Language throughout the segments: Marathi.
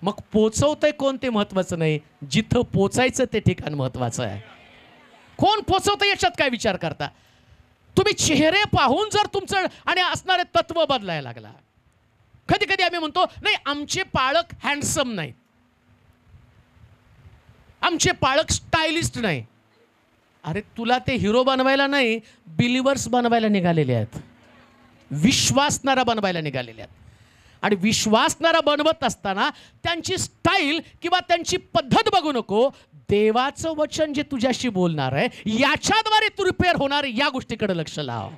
मग पोचवतंय कोण ते महत्त्वाचं नाही, जिथं पोचायचं ते ठिकाण महत्त्वाचं आहे. कोण पोचवतं याच्यात काय विचार करता तुम्ही? चेहरे पाहून जर तुमचं आणि असणारे तत्व बदलायला लागला. कधी कधी आम्ही म्हणतो नाही आमचे पालक हँडसम नाहीत, आमचे पालक स्टायलिस्ट नाही. अरे तुला ते हिरो बनवायला नाही, बिलिव्हर्स बनवायला निघालेले आहेत, विश्वासणारा बनवायला निघालेले आहेत. आणि विश्वासणारा बनवत असताना त्यांची स्टाईल किंवा त्यांची पद्धत बघू नको. देवाचं वचन जे तुझ्याशी बोलणार आहे याच्याद्वारे तू रिपेअर होणार या गोष्टीकडे लक्ष लाव.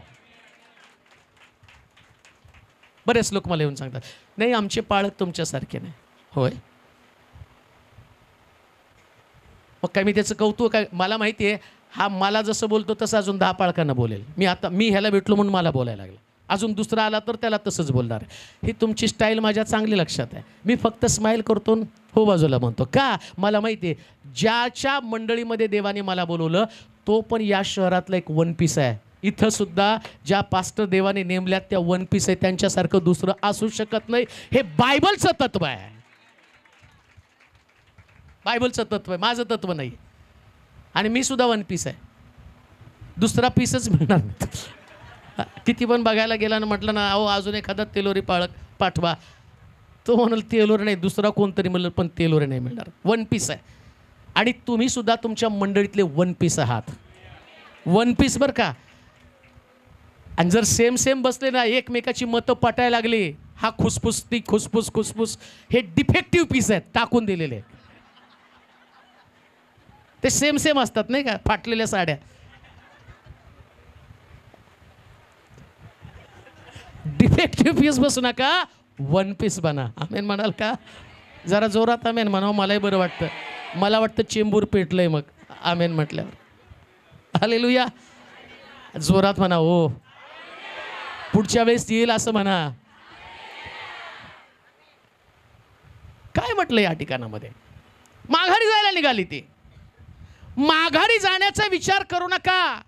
बरेच लोक मला येऊन सांगतात नाही आमचे पालक तुमच्यासारखे नाही. होय, मग काय मी त्याचं कौतुक काय? मला माहिती आहे हा मला जसं बोलतो तसं अजून 10 पालकांना बोलेल. मी ह्याला भेटलो म्हणून मला बोलायला लागलं, अजून दुसरा आला तर त्याला तसंच बोलणार आहे. ही तुमची स्टाईल माझ्या चांगली लक्षात आहे. मी फक्त स्माईल करतो हो बाजूला म्हणतो का? मला माहिती आहे ज्याच्या मंडळीमध्ये देवाने मला बोलवलं तो पण या शहरातला एक वन पीस आहे. इथं सुद्धा ज्या पास्टर देवाने नेमल्यात त्या वन पीस आहे, त्यांच्यासारखं दुसरं असू शकत नाही. हे बायबलचं तत्व आहे, बायबलचं तत्व आहे, माझं तत्व नाही. आणि मी सुद्धा वन पीस आहे, दुसरा पीसच मिळणार नाही. किती पण बघायला गेला ना म्हटलं ना अहो अजून एखादा तेलोरी पाळक पाठवा, तो म्हणाल तेलोरी नाही, दुसरा कोणतरी म्हणलं पण तेलोरी नाही मिळणार, वन पीस आहे. आणि तुम्ही सुद्धा तुमच्या मंडळीतले वन पीस आहात, वन पीस बरं का. आणि जर सेम सेम बसले ना एकमेकाची मतं पटायला लागली, हा खुसफुस ती खुसफुस खुसफुस, हे डिफेक्टिव्ह पीस आहेत, टाकून दिलेले. ते सेम सेम असतात नाही का, फाटलेल्या साड्या. डिफेक्टिव्ह पीस बसू नका, वन पीस बना. आमेन म्हणाल का? जरा जोरात आमेन म्हणावं, मलाही बरं वाटतं. मला वाटतं चेंबूर पेटलंय मग आमेन म्हटल्यावर. हालेलुया, जोरात म्हणा हो, पुढच्या वेळेस येईल असं म्हणा. काय म्हटलं या ठिकाणामध्ये? माघारी जायला निघाली ती. माघारी जाण्याचा विचार करू नका.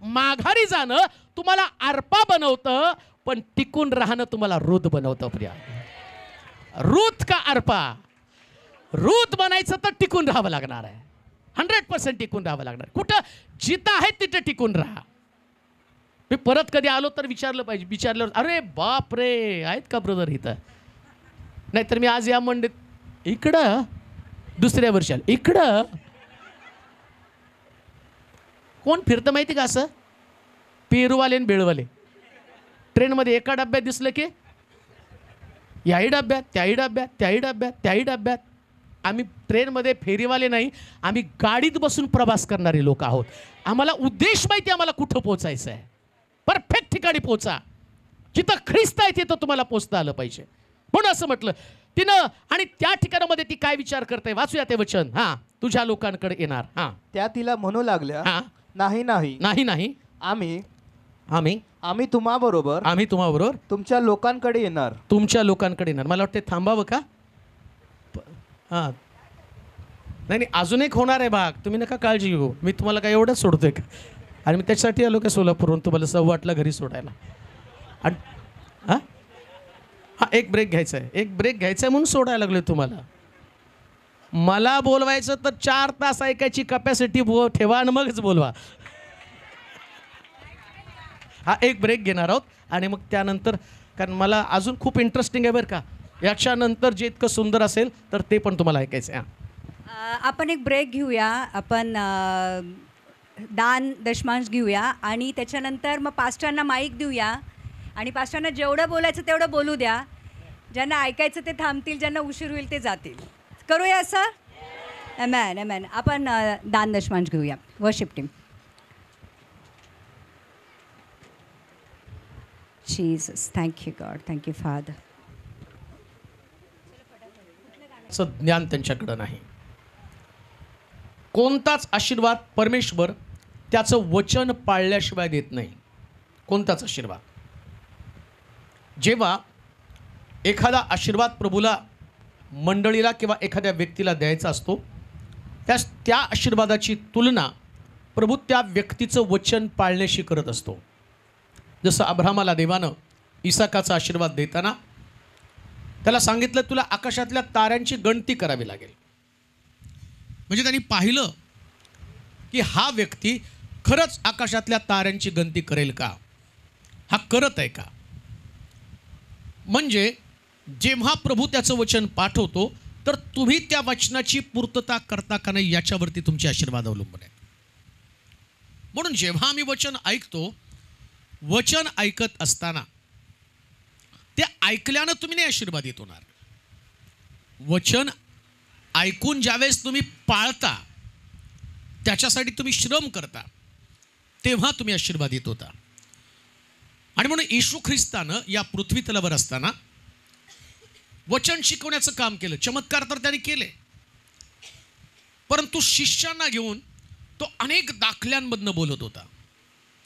माघारी जाणं तुम्हाला आरपा बनवतं, पण टिकून राहणं तुम्हाला रूत बनवतं. प्रिया, रूत का आरपा? रूत बनायचं तर टिकून राहावं लागणार आहे, 100% टिकून राहावं लागणार. कुठं जिथं आहे तिथं टिकून राहा. मी परत कधी आलो तर विचारलं पाहिजे, विचारल्यावर अरे बाप रे आहेत का ब्रदर इथं? नाहीतर मी आज या मंडईत इकडं, दुसऱ्या वर्षाला इकडं. कोण फिरतं माहिती का असं? पेरूवाले आणि बेळवाले. ट्रेनमध्ये एका डब्यात दिसलं की याही डब्यात, त्याही डब्यात, त्याही डब्यात, त्याही डब्यात. आम्ही ट्रेनमध्ये फेरीवाले नाही, आम्ही गाडीत बसून प्रवास करणारे लोक आहोत. आम्हाला उद्देश माहिती, आम्हाला कुठं पोचायचं आहे. परफेक्ट ठिकाणी पोचा, जिथं ख्रिस्त आहे तिथं तुम्हाला पोचता आलं पाहिजे. म्हणून असं म्हटलं तिनं. आणि त्या ठिकाणामध्ये ती काय विचार करते, वाचूया ते वचन. हां, तुझ्या लोकांकडे येणार. हां, त्या तिला म्हणू लागल्या, हां, नाही नाही नाही नाही, आम्ही आम्ही आम्ही तुम्हाबरोबर आम्ही तुम्हाबरोबर तुमच्या लोकांकडे येणार. तुमच्या लोकांकडे येणार. मला वाटते थांबावं का? हां, नाही नाही, अजून एक होणार आहे भाग, तुम्ही नका काळजी घेऊ. मी तुम्हाला काय एवढंच सोडतोय का? आणि मी त्याच्यासाठी आलो का सोलापूरहून तुम्हाला 8:15ला घरी सोडायला. आणि हां हां, एक ब्रेक घ्यायचा आहे, एक ब्रेक घ्यायचा आहे म्हणून सोडायला लागलो तुम्हाला. मला बोलवायचं तर 4 तास ऐकायची कॅपॅसिटी ठेवा आणि मगच बोलवा. हा, एक ब्रेक घेणार आहोत आणि मग त्यानंतर, कारण मला अजून खूप इंटरेस्टिंग आहे बरं का. याच्यानंतर जे इतकं सुंदर असेल तर ते पण तुम्हाला ऐकायचं आहे. आपण एक ब्रेक घेऊया, आपण दान दशमांश घेऊया आणि त्याच्यानंतर मग पास्टरांना माईक देऊया आणि पास्टरांना जेवढं बोलायचं तेवढं बोलू द्या. ज्यांना ऐकायचं ते थांबतील, ज्यांना उशीर होईल ते जातील. करूया असं? अमॅन अमॅन. आपण दान दशमांश घेऊया. Worship team. Jesus, thank you God, thank you father. ज्ञान त्यांच्याकडं नाही. कोणताच आशीर्वाद परमेश्वर त्याचं वचन पाळल्याशिवाय देत नाही. कोणताच आशीर्वाद. जेव्हा एखादा आशीर्वाद प्रभूला, मंडळीला किंवा एखाद्या व्यक्तीला द्यायचा असतो, त्या आशीर्वादाची तुलना प्रभू त्या व्यक्तीचं वचन पाळण्याशी करत असतो. जसं अब्राहमाला देवानं इसाकाचा आशीर्वाद देताना त्याला सांगितलं तुला आकाशातल्या ताऱ्यांची गणती करावी लागेल. म्हणजे त्यांनी पाहिलं की हा व्यक्ती खरंच आकाशातल्या ताऱ्यांची गणती करेल का, हा करत आहे का. म्हणजे जेव्हा प्रभू त्याचं वचन पाठवतो तर तुम्ही त्या वचनाची पूर्तता करता का नाही याच्यावरती तुमचे आशीर्वाद अवलंबून आहेत. म्हणून जेव्हा आम्ही वचन ऐकतो, वचन ऐकत असताना ते ऐकल्यानं तुम्ही नाही आशीर्वादित होणार. वचन ऐकून ज्यावेळेस तुम्ही पाळता, त्याच्यासाठी तुम्ही श्रम करता, तेव्हा तुम्ही आशीर्वादित होता. आणि म्हणून येशू ख्रिस्तानं या पृथ्वी तलावर असताना वचन शिकवण्याचं काम केलं. चमत्कार तर त्याने केले, परंतु शिष्यांना घेऊन तो अनेक दाखल्यांमधनं बोलत होता.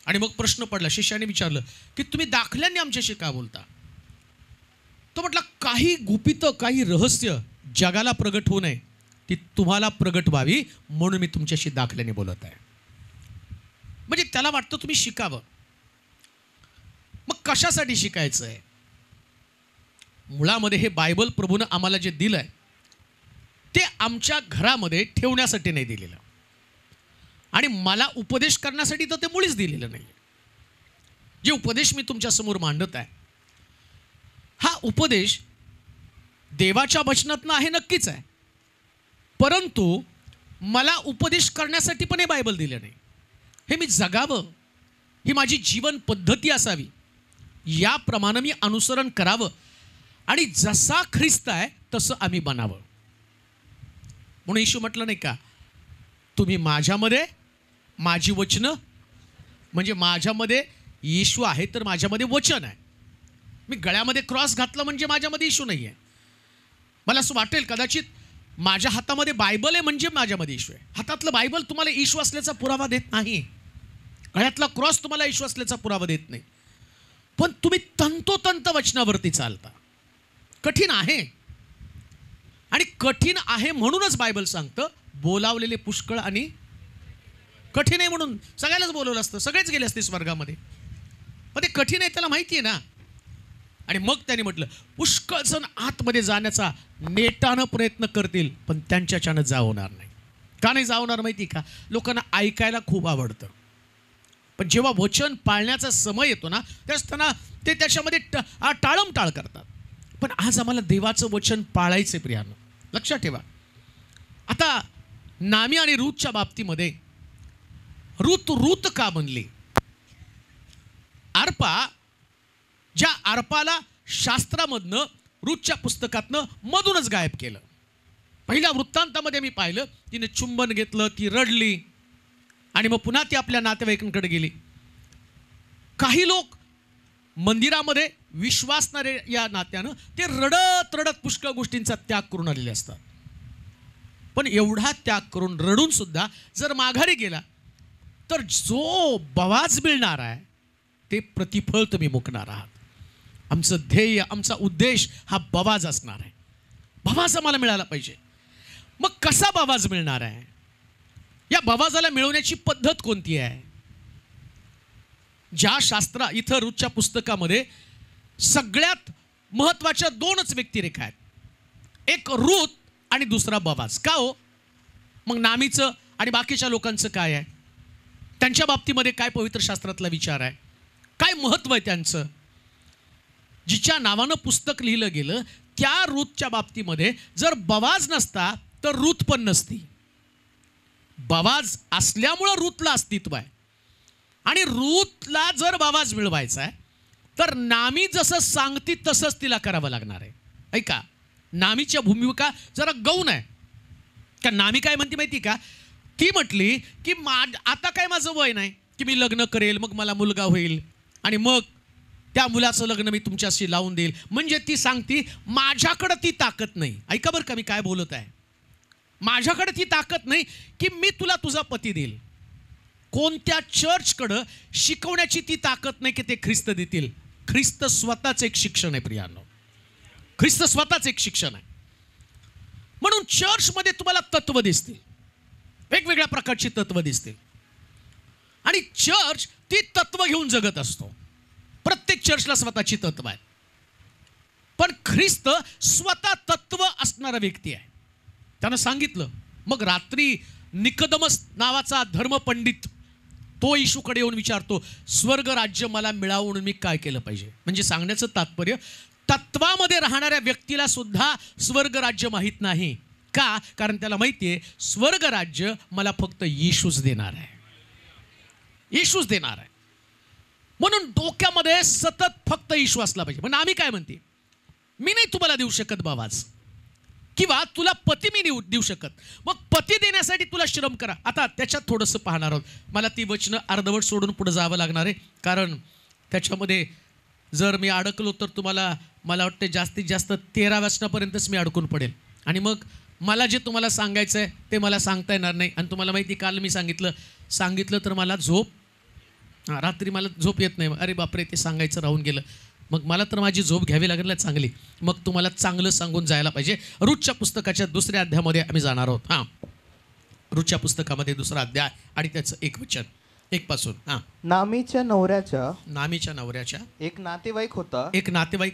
आणि मग प्रश्न पडला, शिष्याने विचारलं की तुम्ही दाखल्यांनी आमच्याशी का बोलता. तो म्हटला काही गुपितं, काही रहस्य जगाला प्रगट होऊ नये, ती तुम्हाला प्रगट व्हावी म्हणून मी तुमच्याशी दाखल्याने बोलत आहे. म्हणजे त्याला वाटतं तुम्ही शिकावं. मग कशासाठी शिकायचं आहे. मुळामध्ये हे बायबल प्रभूनं आम्हाला जे दिलं आहे ते आमच्या घरामध्ये ठेवण्यासाठी नाही दिलेलं, आणि मला उपदेश करण्यासाठी तर ते मुळीच दिलेलं नाही. जे उपदेश मी तुमच्यासमोर मांडत आहे, हा उपदेश देवाच्या वचनातनं आहे, नक्कीच आहे, परंतु मला उपदेश करण्यासाठी पण हे बायबल दिलं नाही. हे मी जगावं, ही माझी जीवन पद्धती असावी, याप्रमाणे मी अनुसरण करावं, आणि जसा ख्रिस्त आहे तसं आम्ही बनावं. म्हणून येशू म्हटलं नाही का, तुम्ही माझ्यामध्ये, माझी वचनं, म्हणजे माझ्यामध्ये येशू आहे तर माझ्यामध्ये वचन आहे. मी गळ्यामध्ये क्रॉस घातला म्हणजे माझ्यामध्ये येशू नाही आहे. मला असं वाटेल कदाचित माझ्या हातामध्ये बायबल आहे म्हणजे माझ्यामध्ये येशू आहे. हातातलं बायबल तुम्हाला येशू असल्याचा पुरावा देत नाही, गळ्यातला क्रॉस तुम्हाला येशू असल्याचा पुरावा देत नाही, पण तुम्ही तंतोतंत वचनावरती चालता. कठीण आहे, आणि कठीण आहे म्हणूनच बायबल सांगतं बोलावलेले पुष्कळ आणि कठीण आहे. म्हणून सगळ्यालाच बोलवलं असतं, सगळेच गेले असते स्वर्गामध्ये, पण ते कठीण आहे त्याला माहिती आहे ना. आणि मग त्याने म्हटलं पुष्कळ जण आतमध्ये जाण्याचा नेटानं प्रयत्न करतील, पण त्यांच्याच्यानं जावणार नाही. का नाही जावणार माहिती का, लोकांना ऐकायला खूप आवडतं, पण जेव्हा वचन पाळण्याचा समय येतो ना, त्यावेळेस ते त्याच्यामध्ये टाळमटाळ करतात. पण आज आम्हाला देवाचं वचन पाळायचं प्रियानं, लक्षात ठेवा. आता नामी आणि रूथच्या बाबतीमध्ये रूत का बनली. अर्पा, ज्या अर्पाला शास्त्रामधनं, रूथच्या पुस्तकातनं मधूनच गायब केलं. पहिल्या वृत्तांतामध्ये मी पाहिलं तिने चुंबन घेतलं, ती रडली, आणि मग पुन्हा ती आपल्या नातेवाईकांकडे गेली. काही लोक मंदिरामध्ये विश्वासणारे या नात्यानं ते रडत रडत पुष्कळ गोष्टींचा त्याग करून आलेले असतात. पण एवढा त्याग करून रडून सुद्धा जर माघारी गेला तर जो बवाज मिळणार आहे ते प्रतिफळ तुम्ही मुकणार आहात. आमचं ध्येय, आमचा उद्देश हा बवाज असणार आहे. बवाज आम्हाला मिळाला पाहिजे. मग कसा बवाज मिळणार आहे, या बवाजाला मिळवण्याची पद्धत कोणती आहे. ज्या शास्त्रा इथं रूथच्या पुस्तकामध्ये सगळ्यात महत्त्वाच्या दोनच व्यक्तिरेखा आहेत, एक रूथ आणि दुसरा बवाज. का हो, मग नामीचं आणि बाकीच्या लोकांचं काय आहे, त्यांच्या बाबतीमध्ये काय पवित्र शास्त्रातला विचार आहे, काय महत्त्व आहे त्यांचं. जिच्या नावानं पुस्तक लिहिलं गेलं त्या रूथच्या बाबतीमध्ये जर बवाज नसता तर रूथ पण नसती. बवाज असल्यामुळं रूथला अस्तित्व आहे, आणि रूथला जर बवाज मिळवायचा आहे तर नामी जसं सांगती तसंच तिला करावं लागणार आहे. ऐका, नामीच्या भूमिका जरा गौण आहे. का नामी काय म्हणते माहिती का, ती म्हटली की आता काय माझं वय नाही की मी लग्न करेल, मग मला मुलगा होईल, आणि मग त्या मुलाचं लग्न मी तुमच्याशी लावून देईल. म्हणजे ती सांगती माझ्याकडं ती ताकद नाही. ऐका बरं का मी काय बोलत आहे, माझ्याकडे ती ताकद नाही की मी तुला तुझा पती देईल. कोणत्या चर्चकडं शिकवण्याची ती ताकद नाही की ते ख्रिस्त देतील. ख्रिस्त स्वतःच एक शिक्षण आहे प्रियानो, ख्रिस्त स्वतःच एक शिक्षण आहे. म्हणून चर्चमध्ये तुम्हाला तत्व दिसतील, वेगवेगळ्या प्रकारची तत्व दिसतील, आणि चर्च ती तत्व घेऊन जगत असतो. प्रत्येक चर्चला स्वतःची तत्व आहेत. पण ख्रिस्त स्वतः तत्व असणारा व्यक्ती आहे. त्यानं सांगितलं. मग रात्री निकोदेमस नावाचा धर्मपंडित तो येशूकडे येऊन विचारतो, स्वर्ग राज्य मला मिळावं म्हणून मी काय केलं पाहिजे. म्हणजे सांगण्याचं तात्पर्य, तत्वामध्ये राहणाऱ्या व्यक्तीला सुद्धा स्वर्ग राज्य माहीत नाही. का? कारण त्याला माहिती आहे स्वर्ग राज्य मला फक्त येशूच देणार आहे, येशूच देणार आहे. म्हणून डोक्यामध्ये सतत फक्त येशू असला पाहिजे. म्हणजे आम्ही काय म्हणते, मी नाही तुम्हाला देऊ शकत बाबाज, किंवा तुला पती मी देऊ शकत, मग पती देण्यासाठी तुला श्रम करा. आता त्याच्यात थोडंसं पाहणार आहोत. मला ती वचनं अर्धवट सोडून पुढे जावं लागणार आहे, कारण त्याच्यामध्ये जर मी अडकलो तर तुम्हाला मला वाटतं जास्तीत जास्त 13 वचनापर्यंतच मी अडकून पडेल. आणि मग मला जे तुम्हाला सांगायचं आहे ते मला सांगता येणार नाही. आणि तुम्हाला माहिती, काल मी सांगितलं तर मला रात्री मला झोप येत नाही. अरे बापरे, ते सांगायचं राहून गेलं. मग मला तर माझी झोप घ्यावी लागेल चांगली. मग तुम्हाला चांगलं सांगून जायला पाहिजे. रूथच्या पुस्तकाच्या 2ऱ्या अध्यायामध्ये आम्ही जाणार आहोत. रूथच्या पुस्तकामध्ये 2रा अध्याय आणि त्याचं 1 वचन 1 पासून. नामीच्या नवऱ्याच्या एक नातेवाईक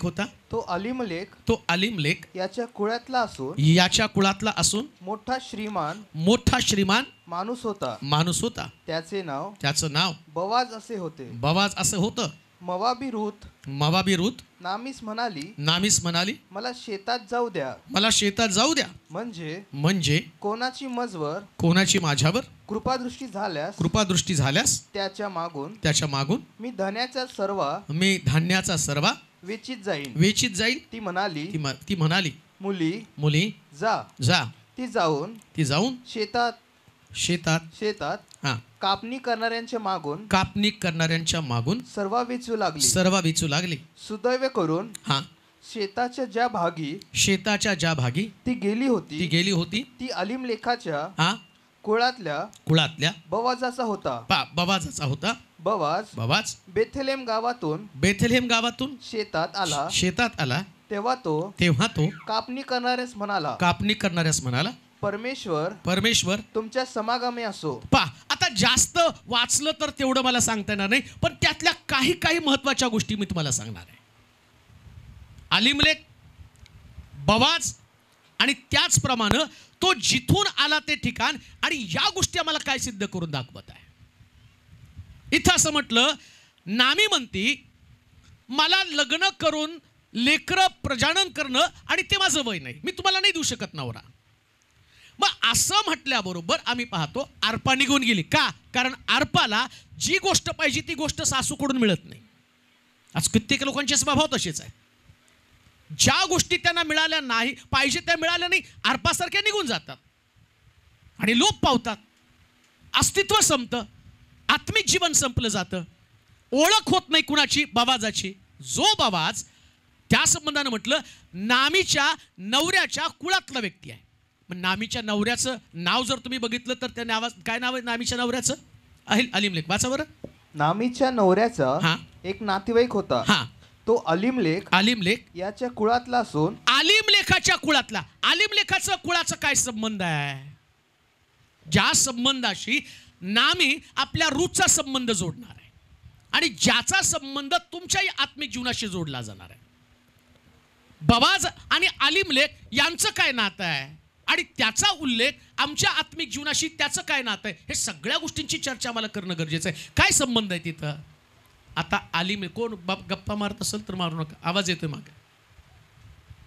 होता. तो अलीमलेक याच्या कुळातला असून मोठा श्रीमान माणूस होता. त्याचं नाव बवाज असे होतं. मवाबी रूथ नामीस म्हणाली, मला शेतात जाऊ द्या. म्हणजे कोणाची माझ्यावर कृपादृष्टी झाल्यास त्याच्या मागून मी धान्याचा सर्वा वेचित जाईल. ती म्हणाली, मुली जा. ती जाऊन शेतात कापणी करणाऱ्यांच्या मागून सर्व वेचू लागली. सुदैव करून शेताच्या ज्या भागी ती गेली होती ती अलीमलेखाच्या कुळातल्या बवाजाचा होता. बवाज बेथलेम गावातून शेतात आला. तेव्हा तो कापणी करणाऱ्यास म्हणाला, परमेश्वर तुमच्या समागमे असो. आता जास्त वाचलं तर तेवढं मला सांगता येणार नाही, पण त्यातल्या काही महत्वाच्या गोष्टी मी तुम्हाला सांगणार आहे. अलीमलेक, बवाज आणि त्याचप्रमाणे तो जिथून आला ते ठिकाण, आणि या गोष्टी आम्हाला काय सिद्ध करून दाखवत आहे. इथं असं म्हटलं, नामी म्हणती मला लग्न करून लेकरं प्रजनन करणं आणि ते माझं वय नाही, मी तुम्हाला नाही देऊ शकत नवरा. मग असं म्हटल्याबरोबर आम्ही पाहतो अर्पा निघून गेली. का? कारण अर्पाला जी गोष्ट पाहिजे ती गोष्ट सासूकडून मिळत नाही. आज कित्येक लोकांचे स्वभाव तसेच आहे. ज्या गोष्टी त्यांना मिळाल्या नाही पाहिजे त्या मिळाल्या नाही, अर्पासारख्या निघून जातात आणि लोप पावतात. अस्तित्व संपतं, आत्मिक जीवन संपलं जातं, ओळख होत नाही कुणाची, बवाजाची. जो बवाज, त्या संबंधानं म्हटलं नामीच्या नवऱ्याच्या कुळातला व्यक्ती आहे. मग नामीच्या नवऱ्याचं नाव जर तुम्ही बघितलं तर त्या नावात काय नाव आहे नामीच्या नवऱ्याचं? अलीमलेक. वाचा बरं. नामीच्या नवऱ्याचा एक नातेवाईक होता. तो अलीमलेक याच्या कुळातला असून अलीमलेखाच्या कुळातला. अलीमलेखाचं कुळाचं काय संबंध आहे? ज्या संबंधाशी नामी आपल्या रूटचा संबंध जोडणार आहे आणि ज्याचा संबंध तुमच्याही आत्मिक जीवनाशी जोडला जाणार आहे. बवाज आणि अलीमलेक यांचं काय नातं आहे आणि त्याचा उल्लेख आमच्या आत्मिक जीवनाशी त्याचं काय नातं आहे, हे सगळ्या गोष्टींची चर्चा आम्हाला करणं गरजेचं आहे. काय संबंध आहे तिथं? आता अलीमलेक कोण गप्पा मारत असेल तर मारू नका. आवाज येतोय मागे,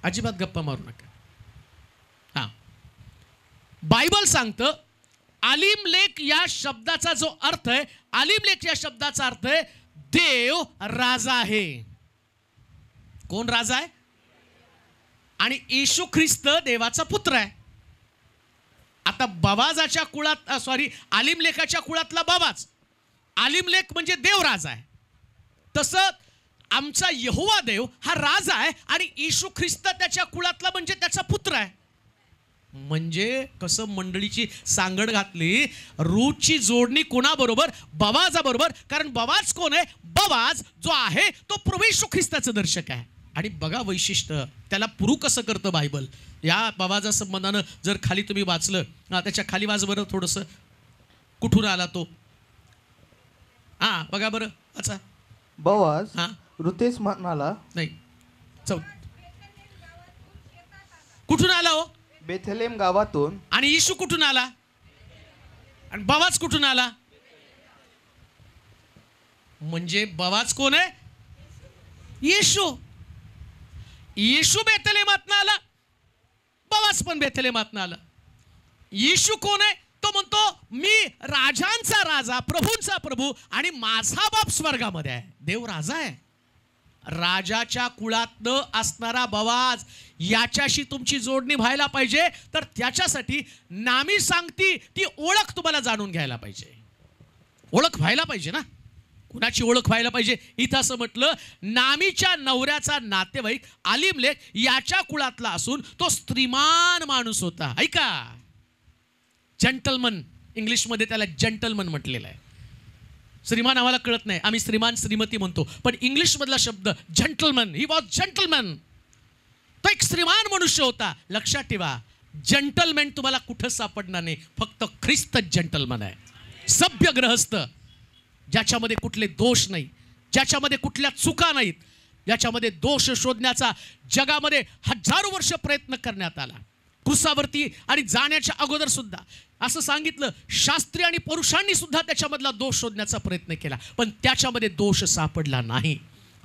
अजिबात गप्पा मारू नका. बायबल सांगतं अलीमलेक या शब्दाचा जो अर्थ आहे, अलीमलेक या शब्दाचा अर्थ आहे देव राजा आहे. कोण राजा आहे? आणि येशू ख्रिस्त देवाचा पुत्र आहे. आता बवाजाच्या कुळात अलीमलेखाच्या कुळातला बवाज, अलीमलेक म्हणजे देव राजा आहे. तसं आमचा यहोवा देव हा राजा आहे आणि येशू ख्रिस्त त्याच्या कुळातला म्हणजे त्याचा पुत्र आहे. म्हणजे कसं मंडळीची सांगड घातली, रूटची जोडणी कोणाबरोबर? बवाजाबरोबर. कारण बवाज कोण आहे? बवाज जो आहे तो प्रभू येशू ख्रिस्ताचं दर्शक आहे. आणि बघा वैशिष्ट्य, त्याला पुरू कसं करतं बायबल. या बवाजा संबंधानं जर खाली तुम्ही वाचलं, त्याच्या खाली वाच बरं थोडंसं, कुठून आला तो. बघा बरं. अच्छा, बवाज ऋतेस म्हणाला, नाही कुठून आला हो? बेथलेम गावातून. आणि येशू कुठून आला? आणि बवाच कुठून आला? म्हणजे बवाच कोण आहे? येशू. येशू बेथलेमातनं आला, बवाच पण बेथलेमातनं आला. येशू कोण आहे? तो म्हणतो मी राजांचा राजा, प्रभूंचा प्रभू, आणि माझा बाप स्वर्गामध्ये आहे. देव राजा आहे. राजाच्या कुळातनं असणारा बवाज, याच्याशी तुमची जोडणी व्हायला पाहिजे. तर त्याच्यासाठी नामी सांगती ती ओळख तुम्हाला जाणून घ्यायला पाहिजे. ओळख व्हायला पाहिजे ना. कुणाची ओळख व्हायला पाहिजे? इथं असं म्हटलं, नामीच्या नवऱ्याचा नातेवाईक अलीमलेक याच्या कुळातला असून तो श्रीमान माणूस होता. ऐका, जेंटलमन, इंग्लिशमध्ये त्याला जेंटलमन म्हटलेलं आहे. श्रीमान आम्हाला कळत नाही, आम्ही श्रीमान श्रीमती म्हणतो, पण इंग्लिशमधला शब्द जेंटलमन. He was gentleman. तो एक श्रीमान मनुष्य होता. लक्षात ठेवा, जेंटलमॅन तुम्हाला कुठं सापडणार नाही, फक्त ख्रिस्त जेंटलमन आहे. सभ्य गृहस्थ, ज्याच्यामध्ये कुठले दोष नाही, ज्याच्यामध्ये कुठल्या चुका नाहीत, ज्याच्यामध्ये दोष शोधण्याचा जगामध्ये हजारो वर्ष प्रयत्न करण्यात आला. क्रूसावरती आणि जाण्याच्या अगोदर सुद्धा असं सांगितलं, शास्त्री आणि पुरुषांनी सुद्धा त्याच्यामधला दोष शोधण्याचा प्रयत्न केला, पण त्याच्यामध्ये दोष सापडला नाही.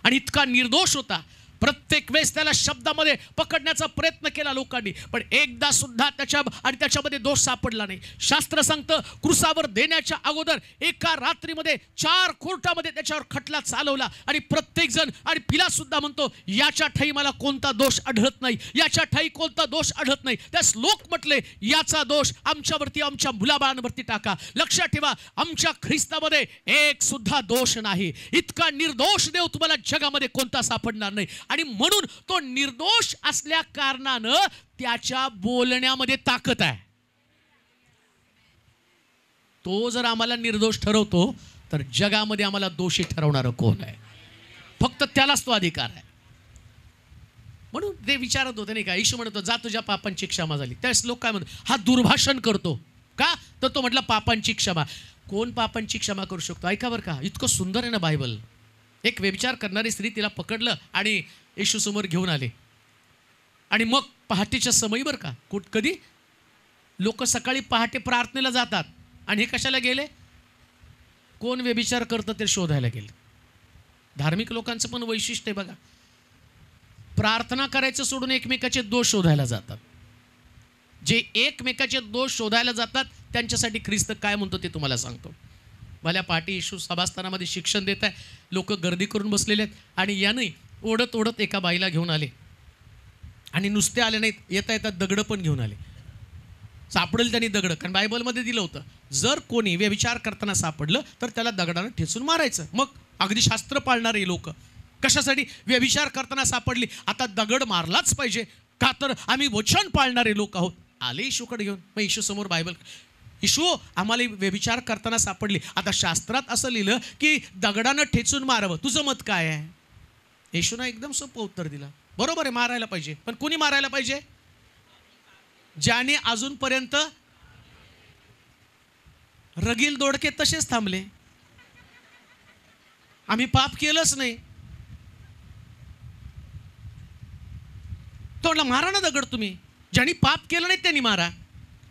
आणि इतका निर्दोष होता, प्रत्येक वेळेस त्याला शब्दामध्ये पकडण्याचा प्रयत्न केला लोकांनी, पण एकदा सुद्धा त्याच्यामध्ये दोष सापडला नाही. शास्त्र सांगतं, क्रूसावर देण्याच्या अगोदर एका रात्रीमध्ये 4 कोर्टामध्ये त्याच्यावर खटला चालवला, आणि प्रत्येक जण, आणि पिलात सुद्धा म्हणतो, याच्या ठाई मला कोणता दोष आढळत नाही, याच्या ठाई कोणता दोष आढळत नाही. त्यास लोक म्हटले, याचा दोष आमच्यावरती, आमच्या मुलाबाळांवरती टाका. लक्षात ठेवा, आमच्या ख्रिस्तामध्ये एक सुद्धा दोष नाही. इतका निर्दोष देव तुम्हाला जगामध्ये कोणता सापडणार नाही. आणि म्हणून तो निर्दोष असल्या कारणानं त्याच्या बोलण्यामध्ये ताकद आहे. तो जर आम्हाला निर्दोष ठरवतो, तर जगामध्ये आम्हाला दोषी ठरवणारं कोण आहे? फक्त त्यालाच तो अधिकार आहे. म्हणून ते विचारत होते नाही का, येशू म्हणतो, जा तुझ्या पापांची क्षमा झाली. त्यावेळेस लोक काय म्हणतात, हा दुर्भाषण करतो का? तर तो म्हटला पापांची क्षमा. कोण पापांची क्षमा करू शकतो? ऐका बरं का, इतकं सुंदर आहे ना बायबल. एक व्यभिचार करणारी स्त्री, तिला पकडलं आणि येशू समोर घेऊन आले. आणि मग पहाटेच्या समयी बरं का, कधी लोक सकाळी पहाटे प्रार्थनेला जातात, आणि हे कशाला गेले? कोण व्यभिचार करतं ते शोधायला गेले. धार्मिक लोकांचं पण वैशिष्ट्य आहे बघा, प्रार्थना करायचं सोडून एकमेकाचे दोष शोधायला जातात. जे एकमेकाचे दोष शोधायला जातात त्यांच्यासाठी ख्रिस्त काय म्हणतो ते तुम्हाला सांगतो. भल्या पहाटे येशू सभास्थानामध्ये शिक्षण देत आहे, लोक गर्दी करून बसलेले आहेत, आणि याने ओढत ओढत एका बाईला घेऊन आले. आणि नुसते आले नाहीत, येता येतात दगडं पण घेऊन आले. सापडेल त्यांनी दगडं, कारण बायबलमध्ये दिलं होतं, जर कोणी व्यभिचार करताना सापडलं तर त्याला दगडानं ठेचून मारायचं. मग अगदी शास्त्र पाळणारे लोक कशासाठी? व्यभिचार करताना सापडली, आता दगड मारलाच पाहिजे का, तर आम्ही वचन पाळणारे लोक आहोत. आले येशूकडे घेऊन. मग येशू समोर बायबल, येशू आम्हाला व्यभिचार करताना सापडली, आता शास्त्रात असं लिहिलं की दगडानं ठेचून मारावं, तुझं मत काय आहे? येशूनं एकदम सोपं उत्तर दिलं, बरोबर आहे, मारायला पाहिजे. पण कोणी मारायला पाहिजे? ज्याने अजूनपर्यंत रगील दोडके तसेच थांबले. आम्ही पाप केलंच नाही, तोंडला मारा ना दगड तुम्ही. ज्यांनी पाप केलं नाही त्यांनी मारा.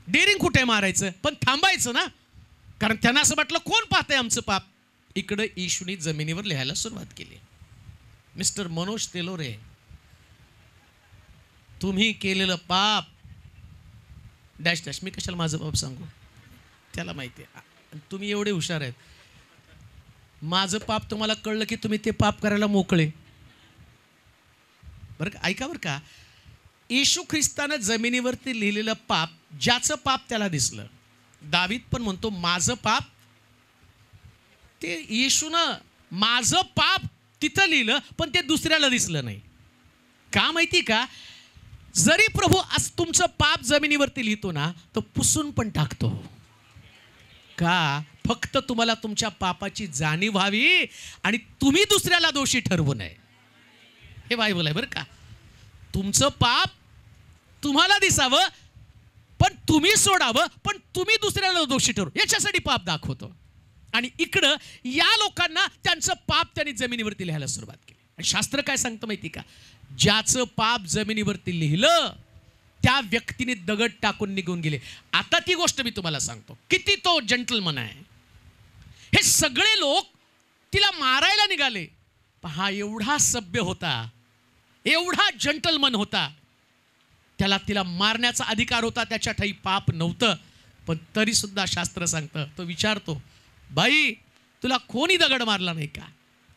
डेअरिंग कुठे मारायचं, पण थांबायचं ना, कारण त्यांना असं वाटलं कोण पाहतंय आमचं पाप. इकडं येशूने जमिनीवर लिहायला सुरुवात केली. मिस्टर मनोज तेलोरे, तुम्ही केलेलं पाप डॅश डॅश. मी कशाला माझं पाप सांगू, त्याला माहिती आहे. तुम्ही एवढे हुशार आहेत, माझं पाप तुम्हाला कळलं की तुम्ही ते पाप करायला मोकळे. बरं का, ऐका बरं का, येशू ख्रिस्तानं जमिनीवरती लिहिलेलं पाप, ज्याचं पाप त्याला दिसलं. दावीद पण म्हणतो माझं पाप, ते येशूनं माझं पाप तिथं लिहिलं, पण ते दुसऱ्याला दिसलं नाही. का माहिती का? जरी प्रभू आज तुमचं पाप जमिनीवरती लिहितो ना, तर पुसून पण टाकतो. का? फक्त तुम्हाला तुमच्या पापाची जाणीव व्हावी आणि तुम्ही दुसऱ्याला दोषी ठरवू नये. हे बायबल आहे बरं का. तुमचं पाप तुम्हाला दिसावं, पण तुम्ही सोडावं, पण तुम्ही दुसऱ्याला दोषी ठरवू, याच्यासाठी पाप दाखवतो. आणि इकडं या लोकांना त्यांचं पाप त्यांनी जमिनीवरती लिहायला सुरुवात केली. आणि शास्त्र काय सांगतं माहिती का? ज्याचं पाप जमिनीवरती लिहिलं त्या व्यक्तीने दगड टाकून निघून गेले. आता ती गोष्ट मी तुम्हाला सांगतो, किती तो जंटलमन आहे. हे सगळे लोक तिला मारायला निघाले, हा एवढा सभ्य होता, एवढा जंटलमन होता, त्याला तिला मारण्याचा अधिकार होता, त्याच्या ठाई पाप नव्हतं. पण तरी सुद्धा शास्त्र सांगतं, तो विचारतो, बाई तुला कोणी दगड मारला नाही का?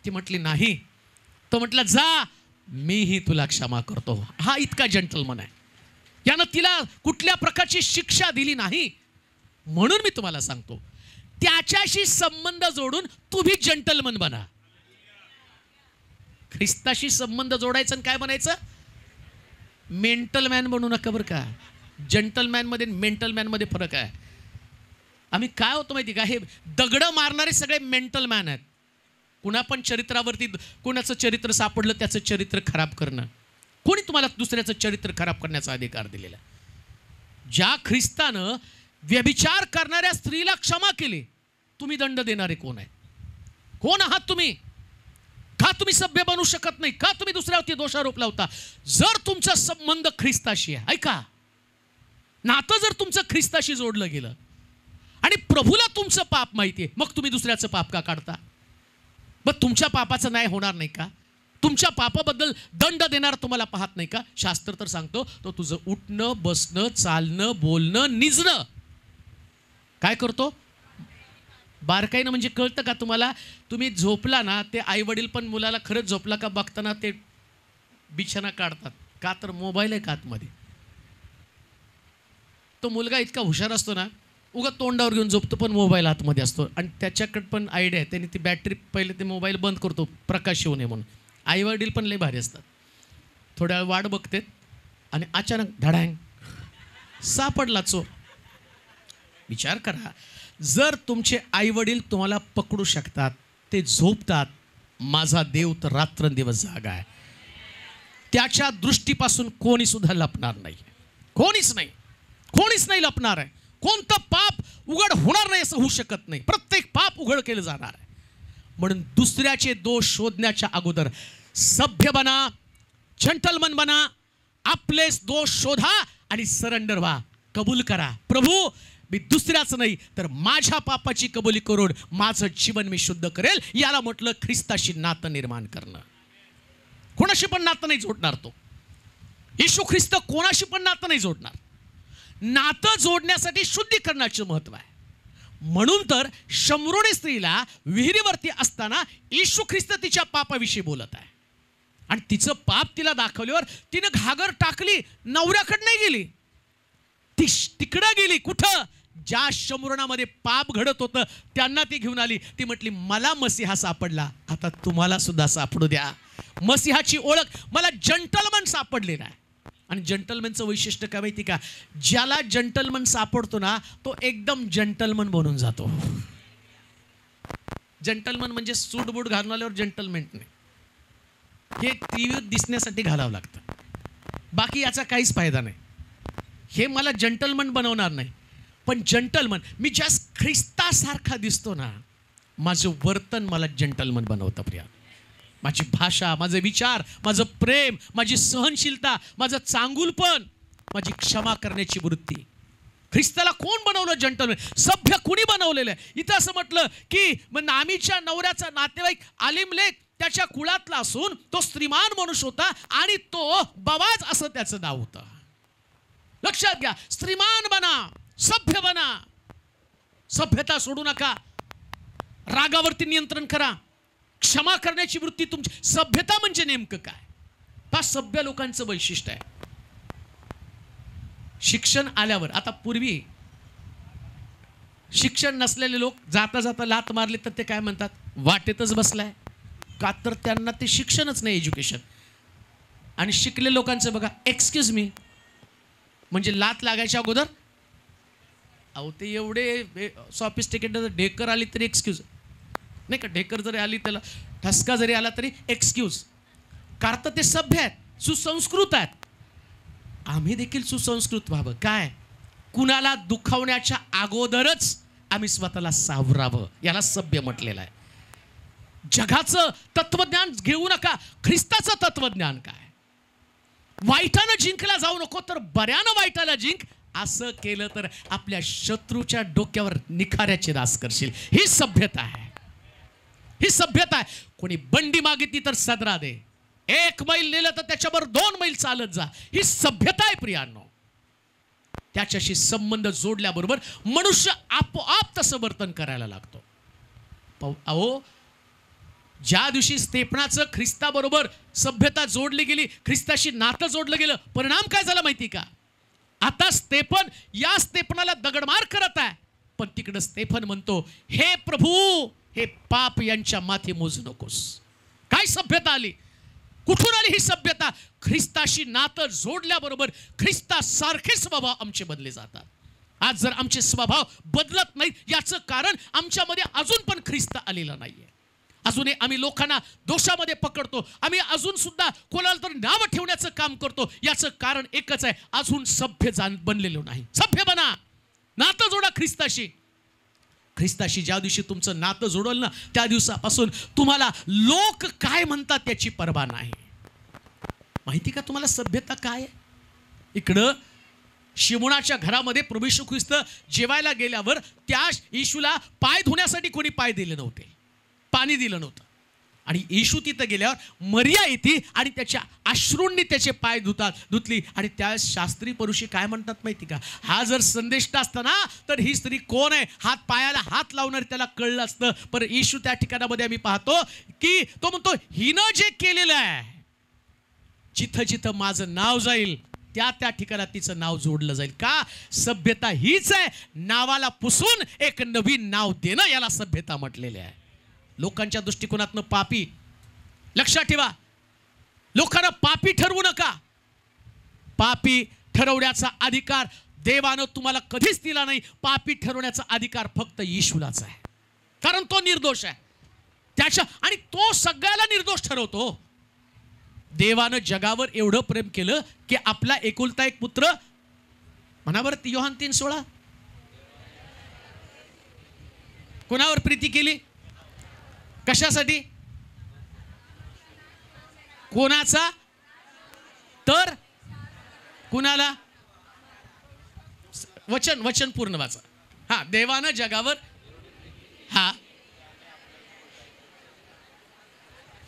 ती म्हटली नाही. तो म्हटला, जा मीही तुला क्षमा करतो. हा इतका जंटलमन आहे. यानं तिला कुठल्या प्रकारची शिक्षा दिली नाही. म्हणून मी तुम्हाला सांगतो, त्याच्याशी संबंध जोडून तुम्ही जंटलमन बना. ख्रिस्ताशी संबंध जोडायचा आणि काय बनायचं? मेंटल मॅन बनू नका बरं का. जंटलमॅन मध्ये मेंटल मॅन मध्ये फरक आहे. आम्ही काय होतो माहिती का, हे दगड मारणारे सगळे मेंटल मॅन आहेत. कुणा पण चरित्रावरती, कुणाचं चरित्र सापडलं त्याचं चरित्र खराब करणं. कोणी तुम्हाला दुसऱ्याचं चरित्र खराब करण्याचा अधिकार दिलेला? ज्या ख्रिस्तानं व्यभिचार करणाऱ्या स्त्रीला क्षमा केली, तुम्ही दंड देणारे कोण आहे? कोण आहात तुम्ही? का तुम्ही सभ्य बनू शकत नाही? का तुम्ही दुसऱ्यावरती दोषारोप लावता? जर तुमचा संबंध ख्रिस्ताशी आहे, ऐका, नातं जर तुमचं ख्रिस्ताशी जोडलं गेलं आणि प्रभूला तुमचं पाप माहिती आहे, मग तुम्ही दुसऱ्याचं पाप का काढता? मग तुमच्या पापाचं न्याय होणार नाही का? तुमच्या पापाबद्दल दंड देणार तुम्हाला पाहत नाही का? शास्त्र तर सांगतो, तो तुझं उठणं, बसणं, चालणं, बोलणं, निजणं काय करतो? बारकाईनं. म्हणजे कळतं का तुम्हाला? तुम्ही झोपला ना, ते आई वडील पण मुलाला खरंच झोपला का बघताना ते बिछाना काढतात. का तर मोबाईल आहे का आतमध्ये. तो मुलगा इतका हुशार असतो ना, उगा तोंडावर घेऊन झोपतो पण मोबाईल आतमध्ये असतो. आणि त्याच्याकडे पण आयडिया आहे, त्याने ती बॅटरी पहिले ते मोबाईल बंद करतो प्रकाश येऊ नये म्हणून. आई वडील पण लय भारी असतात. थोड्या वेळ वाट बघतात आणि अचानक धडांग सापडला चोर. विचार करा, जर तुमचे आई वडील तुम्हाला पकडू शकतात, ते झोपतात, माझा देव तर रात्रंदिवस जागा आहे. त्याच्या दृष्टीपासून कोणी सुद्धा लपणार नाही. कोणीच नाही, कोणीच नाही लपणार आहे. कोणतं पाप उघड होणार नाही असं होऊ शकत नाही. प्रत्येक पाप उघड केलं जाणार आहे. म्हणून दुसऱ्याचे दोष शोधण्याच्या अगोदर सभ्य बना, जंटलमन बना, आपलेच दोष शोधा आणि सरेंडर व्हा. कबूल करा, प्रभू मी दुसऱ्याचं नाही तर माझ्या पापाची कबुली करून माझं जीवन मी शुद्ध करेल. याला म्हटलं ख्रिस्ताशी नातं निर्माण करणं. कोणाशी पण नातं नाही जोडणार तो. येशू ख्रिस्त कोणाशी पण नातं नाही जोडणार. नातं जोडण्यासाठी शुद्धीकरणाचं महत्व आहे. म्हणून तर शमरोनी स्त्रीला विहिरीवरती असताना येशू ख्रिस्त तिच्या पापाविषयी बोलत आहे. आणि तिचं पाप तिला दाखवल्यावर तिनं घागर टाकली, नवऱ्याकडे नाही गेली, ती तिकडं गेली. कुठं? ज्या शमरोनामध्ये पाप घडत होतं त्यांना ती घेऊन आली. ती म्हटली, मला मसीहा सापडला, आता तुम्हाला सुद्धा सापडू द्या. मसीहाची ओळख, मला जंटलमन सापडलेला आहे. आणि जंटलमनचं वैशिष्ट्य काय माहिती का? ज्याला जंटलमन सापडतो ना, तो एकदम जंटलमन बनून जातो. जंटलमन म्हणजे सूट बूट घालून आल्यावर जंटलमेंट नाही. हे टीव्हीवर दिसण्यासाठी घालावं लागतं, बाकी याचा काहीच फायदा नाही. हे मला जंटलमन बनवणार नाही. पण जंटलमन, मी ज्या ख्रिस्तासारखा दिसतो ना, माझं वर्तन मला जंटलमन बनवतं प्रिया. माझी भाषा, माझे विचार, माझं प्रेम, माझी सहनशीलता, माझं चांगुलपण, माझी क्षमा करण्याची वृत्ती. ख्रिस्ताला कोण बनवलं जंटलमन? सभ्य कुणी बनवलेलं आहे? इथं असं म्हटलं की नामीच्या नवऱ्याचा नातेवाईक अलीमलेक त्याच्या कुळातला असून तो श्रीमान मनुष्य होता आणि तो बवाज असं त्याचं नाव होतं. लक्षात घ्या, श्रीमान बना, सभ्य बना. सभ्यता सोडू नका. रागावरती नियंत्रण करा. क्षमा करण्याची वृत्ती तुमची. सभ्यता म्हणजे नेमकं काय? हा सभ्य लोकांचं वैशिष्ट्य आहे. शिक्षण आल्यावर, आता पूर्वी शिक्षण नसलेले लोक जाता जाता लात मारले तर ते काय म्हणतात? वाटेतच बसलाय. का तर त्यांना ते शिक्षणच नाही, एज्युकेशन. आणि शिकले लोकांचं बघा, एक्सक्यूज मी, म्हणजे लात लागायच्या अगोदर अहो ते एवढे सॉफिस्टिकेटेड. ढेकर आली तरी एक्सक्यूज नाही का? ढेकर जरी आली, त्याला ठसका जरी आला तरी एक्सक्यूज. कारण तर ते सभ्य आहेत, सुसंस्कृत आहेत. आम्ही देखील सुसंस्कृत व्हावं. काय? कुणाला दुखावण्याच्या अगोदरच आम्ही स्वतःला सावरावं. याला सभ्य म्हटलेलं आहे. जगाचं तत्वज्ञान घेऊ नका. ख्रिस्ताचं तत्वज्ञान काय? वाईटानं जिंकला जाऊ नको, तर बऱ्यानं वाईटाला जिंक. असं केलं तर आपल्या शत्रूच्या डोक्यावर निखाऱ्याची रास करशील. ही सभ्यता आहे, ही सभ्यता आहे. कोणी बंडी मागितली तर सदरा दे, 1 मैल नेलं तर त्याच्यावर 2 मैल चालत जा. ही सभ्यता आहे प्रियांनो. त्याच्याशी संबंध जोडल्याबरोबर मनुष्य आपोआप तसं वर्तन करायला लागतो. अहो, ज्या दिवशी स्तेफनाचं ख्रिस्ताबरोबर सभ्यता जोडली गेली, ख्रिस्ताशी नातं जोडलं गेलं, परिणाम काय झाला माहिती का? आता स्तेफन या स्तेफनाला दगडमार करत आहे, पण तिकडं स्तेफन म्हणतो, हे प्रभू, हे पाप यांच्या माथी मोजू नकोस. काय सभ्यता आली? कुठून आली ही सभ्यता? ख्रिस्ताशी नातं जोडल्याबरोबर ख्रिस्तासारखे स्वभाव आमचे बदले जातात. आज जर आमचे स्वभाव बदलत नाहीत, याचं कारण आमच्यामध्ये अजून पण ख्रिस्त आलेला नाहीये. अजूनही आम्ही लोकांना दोषामध्ये पकडतो, आम्ही अजून सुद्धा कोणाला तर नाव ठेवण्याचं काम करतो. याचं कारण एकच आहे, अजून सभ्य बनलेलो नाही. सभ्य बना, नातं जोडा ख्रिस्ताशी. ख्रिस्ताशी ज्या दिवशी तुमचं नातं जोडलं ना, त्या दिवसापासून तुम्हाला लोक काय म्हणतात त्याची पर्वा नाही. माहिती का तुम्हाला सभ्यता काय आहे? इकडं शिमोनाच्या घरामध्ये प्रभू येशू ख्रिस्त जेवायला गेल्यावर त्या येशूला पाय धुण्यासाठी कोणी पाय दिले नव्हते, पाणी दिलं नव्हतं. आणि येशू तिथं गेल्यावर मरिया येते आणि त्याच्या अश्रूंनी त्याचे पाय धुतली. आणि त्या शास्त्री पुरुषी काय म्हणतात माहिती का? हा जर संदेष्टा असता ना, तर ही स्त्री कोण आहे, हात पायाला हात लावणार त्याला कळलं असतं. पण येशू त्या ठिकाणामध्ये आम्ही पाहतो की तो म्हणतो, हिनं जे केलेलं आहे, जिथं जिथं माझं नाव जाईल त्या त्या ठिकाणी तिचं नाव जोडलं जाईल. का? सभ्यता हीच आहे, नावाला पुसून एक नवीन नाव देणं, याला सभ्यता म्हटलेले आहे. लोकांच्या दृष्टिकोनातनं पापी, लक्षात ठेवा, लोकांना पापी ठरवू नका. पापी ठरवण्याचा अधिकार देवानं तुम्हाला कधीच दिला नाही. पापी ठरवण्याचा अधिकार फक्त येशूलाच आहे, कारण तो निर्दोष आहे. आणि तो सगळ्याला निर्दोष ठरवतो. देवानं जगावर एवढं प्रेम केलं की आपला एकुलता एक पुत्र, म्हणा बरं योहान 3:16, कोणावर प्रीती केली? कशासाठी? कोणाचा? तर कुणाला? वचन पूर्ण वाचा. हा, देवानं जगावर, हा,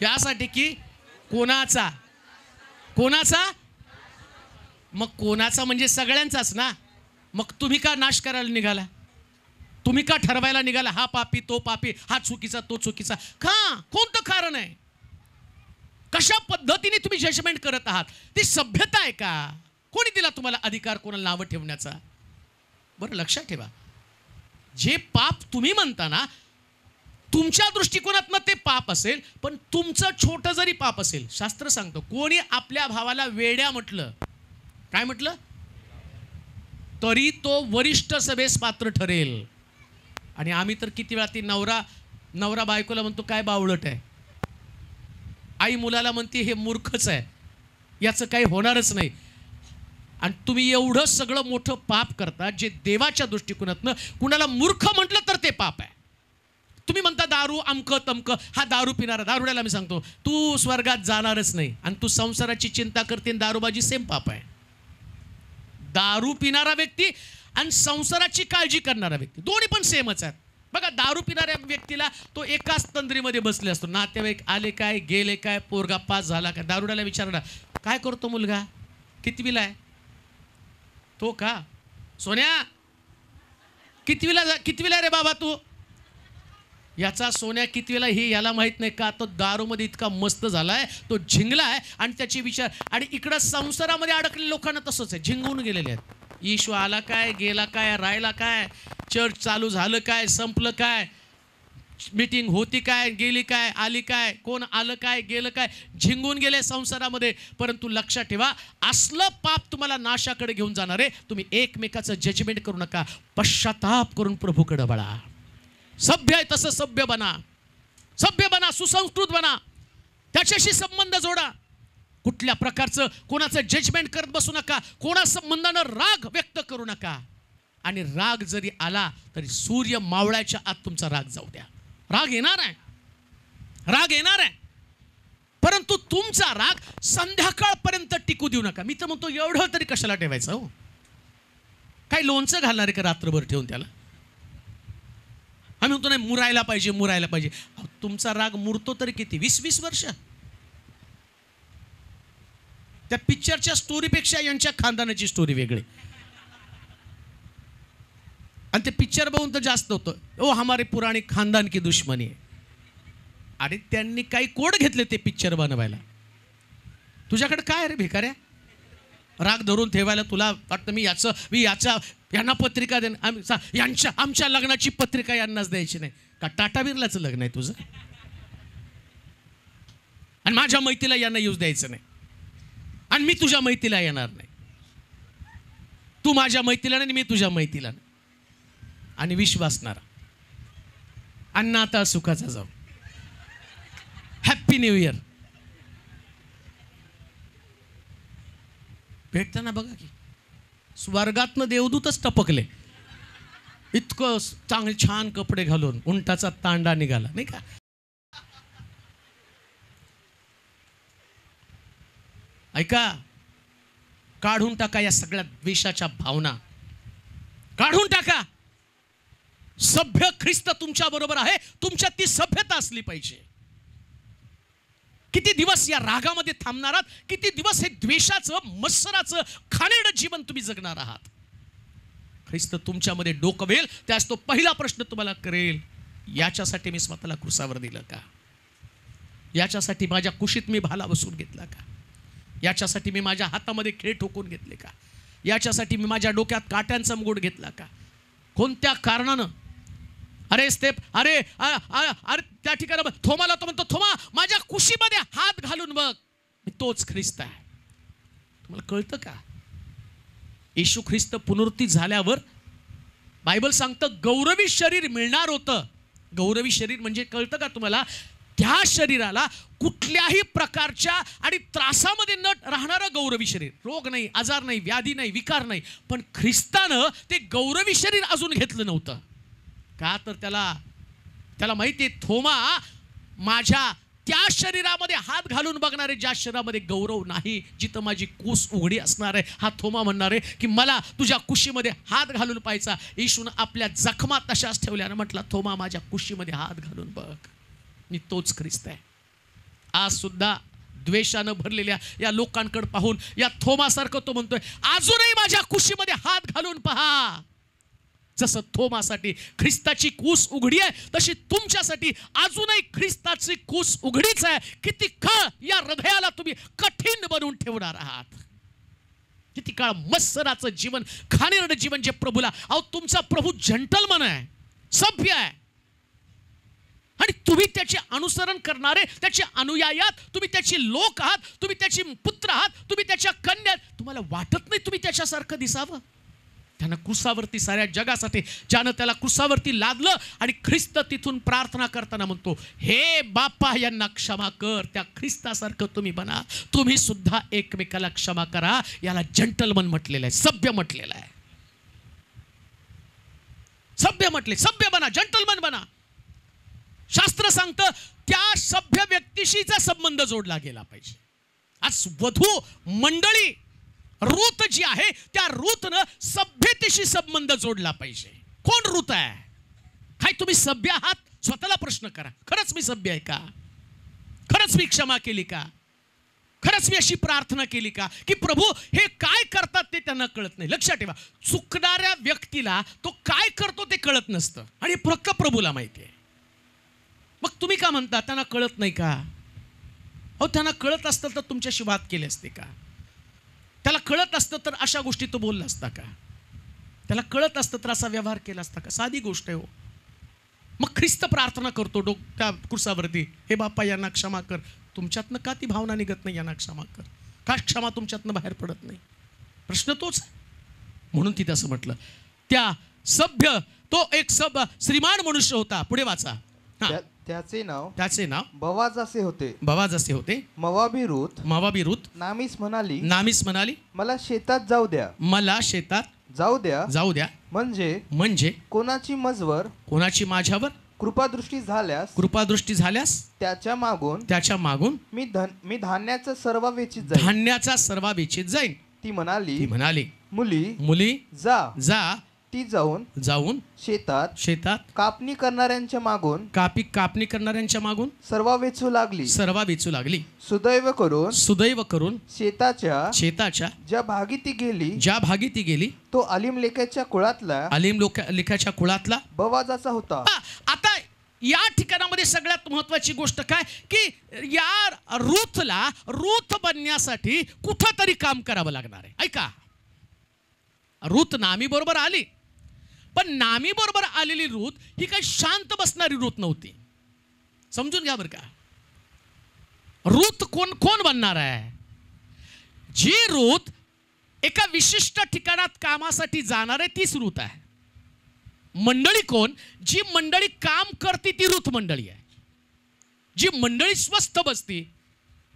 यासाठी की कोणाचा? मग कोणाचा म्हणजे सगळ्यांचाच ना. मग तुम्ही का नाश करायला निघाला? तुम्ही का ठरवायला निघाला, हा पापी, तो पापी, हा चुकीचा, तो चुकीचा? का? कोणतं कारण आहे? कशा पद्धतीने तुम्ही जजमेंट करत आहात? ती सभ्यता आहे का? कोणी दिला तुम्हाला अधिकार कोणाला नावं ठेवण्याचा? बरं लक्षात ठेवा, जे पाप तुम्ही म्हणता ना, तुमच्या दृष्टिकोनातनं ते पाप असेल, पण तुमचं छोटं जरी पाप असेल, शास्त्र सांगतो, कोणी आपल्या भावाला वेड्या म्हटलं, काय म्हटलं, तरी तो वरिष्ठ सभेस पात्र ठरेल. आणि आम्ही तर किती वेळा ती नवरा बायकोला म्हणतो काय बावळट आहे, आई मुलाला म्हणते हे मूर्खच आहे, याचं काही होणारच नाही. आणि तुम्ही एवढं सगळं मोठं पाप करता, जे देवाच्या दृष्टिकोनातनं कुणाला मूर्ख म्हटलं तर ते पाप आहे. तुम्ही म्हणता दारू अमकं तमकं, हा दारू पिणारा, दारुड्याला मी सांगतो तू स्वर्गात जाणारच नाही. आणि तू संसाराची चिंता करते, दारूबाजी सेम पाप आहे. दारू पिणारा व्यक्ती आणि संसाराची काळजी करणारा व्यक्ती दोन्ही पण सेमच आहेत. बघा, दारू पिणाऱ्या व्यक्तीला तो एकाच तंद्रीमध्ये बसले असतो, नातेवाईक आले काय, गेले काय, पोरगा पास झाला काय. दारुड्याला विचारणार काय करतो मुलगा, कितवीला आहे? तो का, सोन्या कितवीला रे बाबा तू? याचा सोन्या कितवीला हे याला माहित नाही का? तो दारूमध्ये इतका मस्त झालाय, तो झिंगलाय आणि त्याची विचार. आणि इकडं संसारामध्ये अडकलेल्या लोकांना तसंच आहे, झिंगून गेलेले आहेत. येशू आला काय, गेला काय, राहिला काय, चर्च चालू झालं काय, संपलं काय, मीटिंग होती काय, गेली काय, आली काय, कोण आलं काय, गेलं काय, झिंगून गेले संसारामध्ये. परंतु लक्षात ठेवा, असलं पाप तुम्हाला नाशाकडे घेऊन जाणार आहे. तुम्ही एकमेकाचं जजमेंट करू नका, पश्चाताप करून प्रभूकडे वळा. सभ्य आहे तसं सभ्य बना, सुसंस्कृत बना, त्याच्याशी संबंध जोडा. कुठल्या प्रकारचं कोणाचं जजमेंट करत बसू नका, कोणा संबंधानं राग व्यक्त करू नका. आणि राग जरी आला तरी सूर्य मावळायच्या आत तुमचा राग जाऊ द्या. राग येणार आहे. परंतु तुमचा राग संध्याकाळपर्यंत टिकू देऊ नका. मी तर म्हणतो एवढं तरी कशाला ठेवायचं हो? काही लोणचं घालणार आहे का रात्रभर ठेवून त्याला? आम्ही म्हणतो नाही मुरायला पाहिजे, मुरायला पाहिजे. तुमचा राग मुरतो तरी किती? 20-20 वर्ष. त्या पिक्चरच्या स्टोरीपेक्षा यांच्या खानदानाची स्टोरी वेगळी. आणि ते पिक्चर बघून तर जास्त होतं, ओ हमारे पुराणी खानदान की दुश्मनी आहे. अरे त्यांनी काही कोड घेतले ते पिक्चर बनवायला. तुझ्याकडे काय रे भिकाऱ्या? राग धरून ठेवायला तुला वाटतं मी यांना पत्रिका देणं, आमच्या लग्नाची पत्रिका यांनाच द्यायची नाही का? टाटा बिर्लाचं लग्न आहे तुझं, आणि माझ्या मैत्रीला यांना यूज द्यायचं नाही, आणि मी तुझ्या मैत्रीला येणार नाही. तू माझ्या मैत्रीला नाही, मी तुझ्या मैत्रीला नाही. आणि विश्वासणारा अण्णा आता सुखाचा जाऊ. Happy new year. भेटताना बघा की स्वर्गातनं देवदूतच टपकले, इतकं चांगले छान कपडे घालून, उंटाचा तांडा निघाला नाही का? ऐका, काढून टाका या सगळ्या द्वेषाच्या भावना, काढून टाका. सभ्य ख्रिस्त तुमच्या बरोबर आहे, तुमच्यात ती सभ्यता असली पाहिजे. किती दिवस या रागामध्ये थांबणार आहात? किती दिवस हे द्वेषाचं, मत्सराचं खाणेरडं जीवन तुम्ही जगणार आहात? ख्रिस्त तुमच्यामध्ये डोकवेल, त्यास तो पहिला प्रश्न तुम्हाला करेल, याच्यासाठी मी स्वतःला क्रुसावर दिलं का? याच्यासाठी माझ्या कुशीत मी भाला बसून घेतला का? याच्यासाठी मी माझ्या हातामध्ये खेळ ठोकून घेतले का? याच्यासाठी मी माझ्या डोक्यात काट्यांचा मुकुट घेतला का? कोणत्या कारणानं? अरे त्या ठिकाणी थोमाला तो म्हणतो, थोमा माझ्या कुशीमध्ये हात घालून बघ, मी तोच ख्रिस्त आहे. तुम्हाला कळतं का? येशू ख्रिस्त पुनरुत्थित झाल्यावर बायबल सांगतं गौरवी शरीर मिळणार होतं. गौरवी शरीर म्हणजे कळतं का तुम्हाला? त्या शरीराला कुठल्याही प्रकारच्या आणि त्रासामध्ये न राहणारं गौरवी शरीर. रोग नाही, आजार नाही, व्याधी नाही, विकार नाही. पण ख्रिस्तानं ते गौरवी शरीर अजून घेतलं नव्हतं का? तर त्याला माहिती आहे, थोमा माझ्या त्या शरीरामध्ये हात घालून बघणारे, ज्या शरीरामध्ये गौरव नाही, जिथं माझी कुस उघडी असणार आहे. हा थोमा म्हणणार आहे की मला तुझ्या कुशीमध्ये हात घालून पाहायचा. येशूनं आपल्या जखमा तशाच ठेवल्यानं म्हटलं, थोमा माझ्या कुशीमध्ये हात घालून बघ, मी तोच ख्रिस्त आहे. आज सुद्धा द्वेषानं भरलेल्या या लोकांकडे पाहून या थोमासारखं तो म्हणतोय, अजूनही माझ्या कुशीमध्ये हात घालून पहा. जसं थोमासाठी ख्रिस्ताची कूस उघडी आहे, तशी तुमच्यासाठी अजूनही ख्रिस्ताची कूस उघडीच आहे. किती काळ या हृदयाला तुम्ही कठीण बनवून ठेवणार आहात? किती काळ मत्सराचं जीवन, खाणेरडं जीवन जे प्रभूला, अहो तुमचा प्रभू जंटलमन आहे, सभ्य आहे, आणि तुम्ही त्याचे अनुसरण करणारे, त्याचे अनुयायात, तुम्ही त्याची लोक आहात, तुम्ही त्याची पुत्र आहात, तुम्ही त्याच्या कन्या. तुम्हाला वाटत नाही तुम्ही त्याच्यासारखं दिसावं? त्यानं क्रुसावरती साऱ्या जगासाठी, ज्यानं त्याला क्रुसावरती लादलं, आणि ख्रिस्त तिथून प्रार्थना करताना म्हणतो, हे बापा यांना क्षमा कर. त्या ख्रिस्तासारखं तुम्ही बना, तुम्ही सुद्धा एकमेकाला क्षमा करा. याला जंटलमन म्हटलेलं आहे, सभ्य म्हटलेलं आहे. सभ्य म्हटले, सभ्य बना, जंटलमन बना. शास्त्र सांगतं त्या सभ्य व्यक्तीशीचा संबंध जोडला गेला पाहिजे. आज वधू मंडळी रूत जी आहे, त्या रूतनं सभ्यतेशी संबंध जोडला पाहिजे. कोण रूत आहे? काय तुम्ही सभ्य आहात? स्वतःला प्रश्न करा, खरंच मी सभ्य आहे का? खरंच मी क्षमा केली का? खरंच मी अशी प्रार्थना केली का? की प्रभू हे काय करतात ते त्यांना कळत नाही. लक्षात ठेवा, चुकणाऱ्या व्यक्तीला तो काय करतो ते कळत नसतं, आणि फक्त प्रभूला माहिती आहे. मग तुम्ही का म्हणता त्यांना कळत नाही का? अहो त्यांना कळत असतं तर तुमच्याशी वाद केले असते का? त्याला कळत असतं तर अशा गोष्टी तो बोलला असता का? त्याला कळत असतं तर असा व्यवहार केला असता का? साधी गोष्ट आहे हो. मग ख्रिस्त प्रार्थना करतो त्या कुर्सावरती, हे बाप्पा यांना क्षमा कर. तुमच्यातनं का ती भावना निघत नाही, यांना क्षमा कर? का क्षमा तुमच्यातनं बाहेर पडत नाही? प्रश्न तोच आहे. म्हणून तिथे असं म्हटलं, त्या सभ्य तो एक श्रीमान मनुष्य होता. पुढे वाचा. त्याचे नाव बवाजासे होते. बवाजासे होते. मवाबी रूत नामीस म्हणाली, मला शेतात जाऊ द्या. मला शेतात जाऊ द्या. जाऊ द्या. म्हणजे म्हणजे कोणाची मजवर कोणाची माझ्यावर कृपादृष्टी झाल्यास त्याच्या मागून मी धान्याचा सर्व वेचीत जाईन. ती म्हणाली मुली जा. ती जाऊन शेतात कापणी करणाऱ्यांच्या मागून सर्व वेचू लागली. सुदैव करून शेताच्या ज्या भागी ती गेली तो अलीम लेखाच्या कुळातला बवाजाचा होता. आता या ठिकाणामध्ये सगळ्यात महत्वाची गोष्ट काय की या रूथ बनण्यासाठी कुठंतरी काम करावं लागणार आहे. ऐका, रूथ नामी बरोबर आली, पण नामी बरोबर आलेली रूथ ही काही शांत बसणारी रूथ नव्हती. समजून घ्या बरं का. रूथ कोण बनणार आहे? जी रूथ एका विशिष्ट ठिकाणात कामासाठी जाणार आहे तीच रूथ आहे. मंडळी कोण? जी मंडळी काम करते ती रूथ मंडळी आहे. जी मंडळी स्वस्थ बसती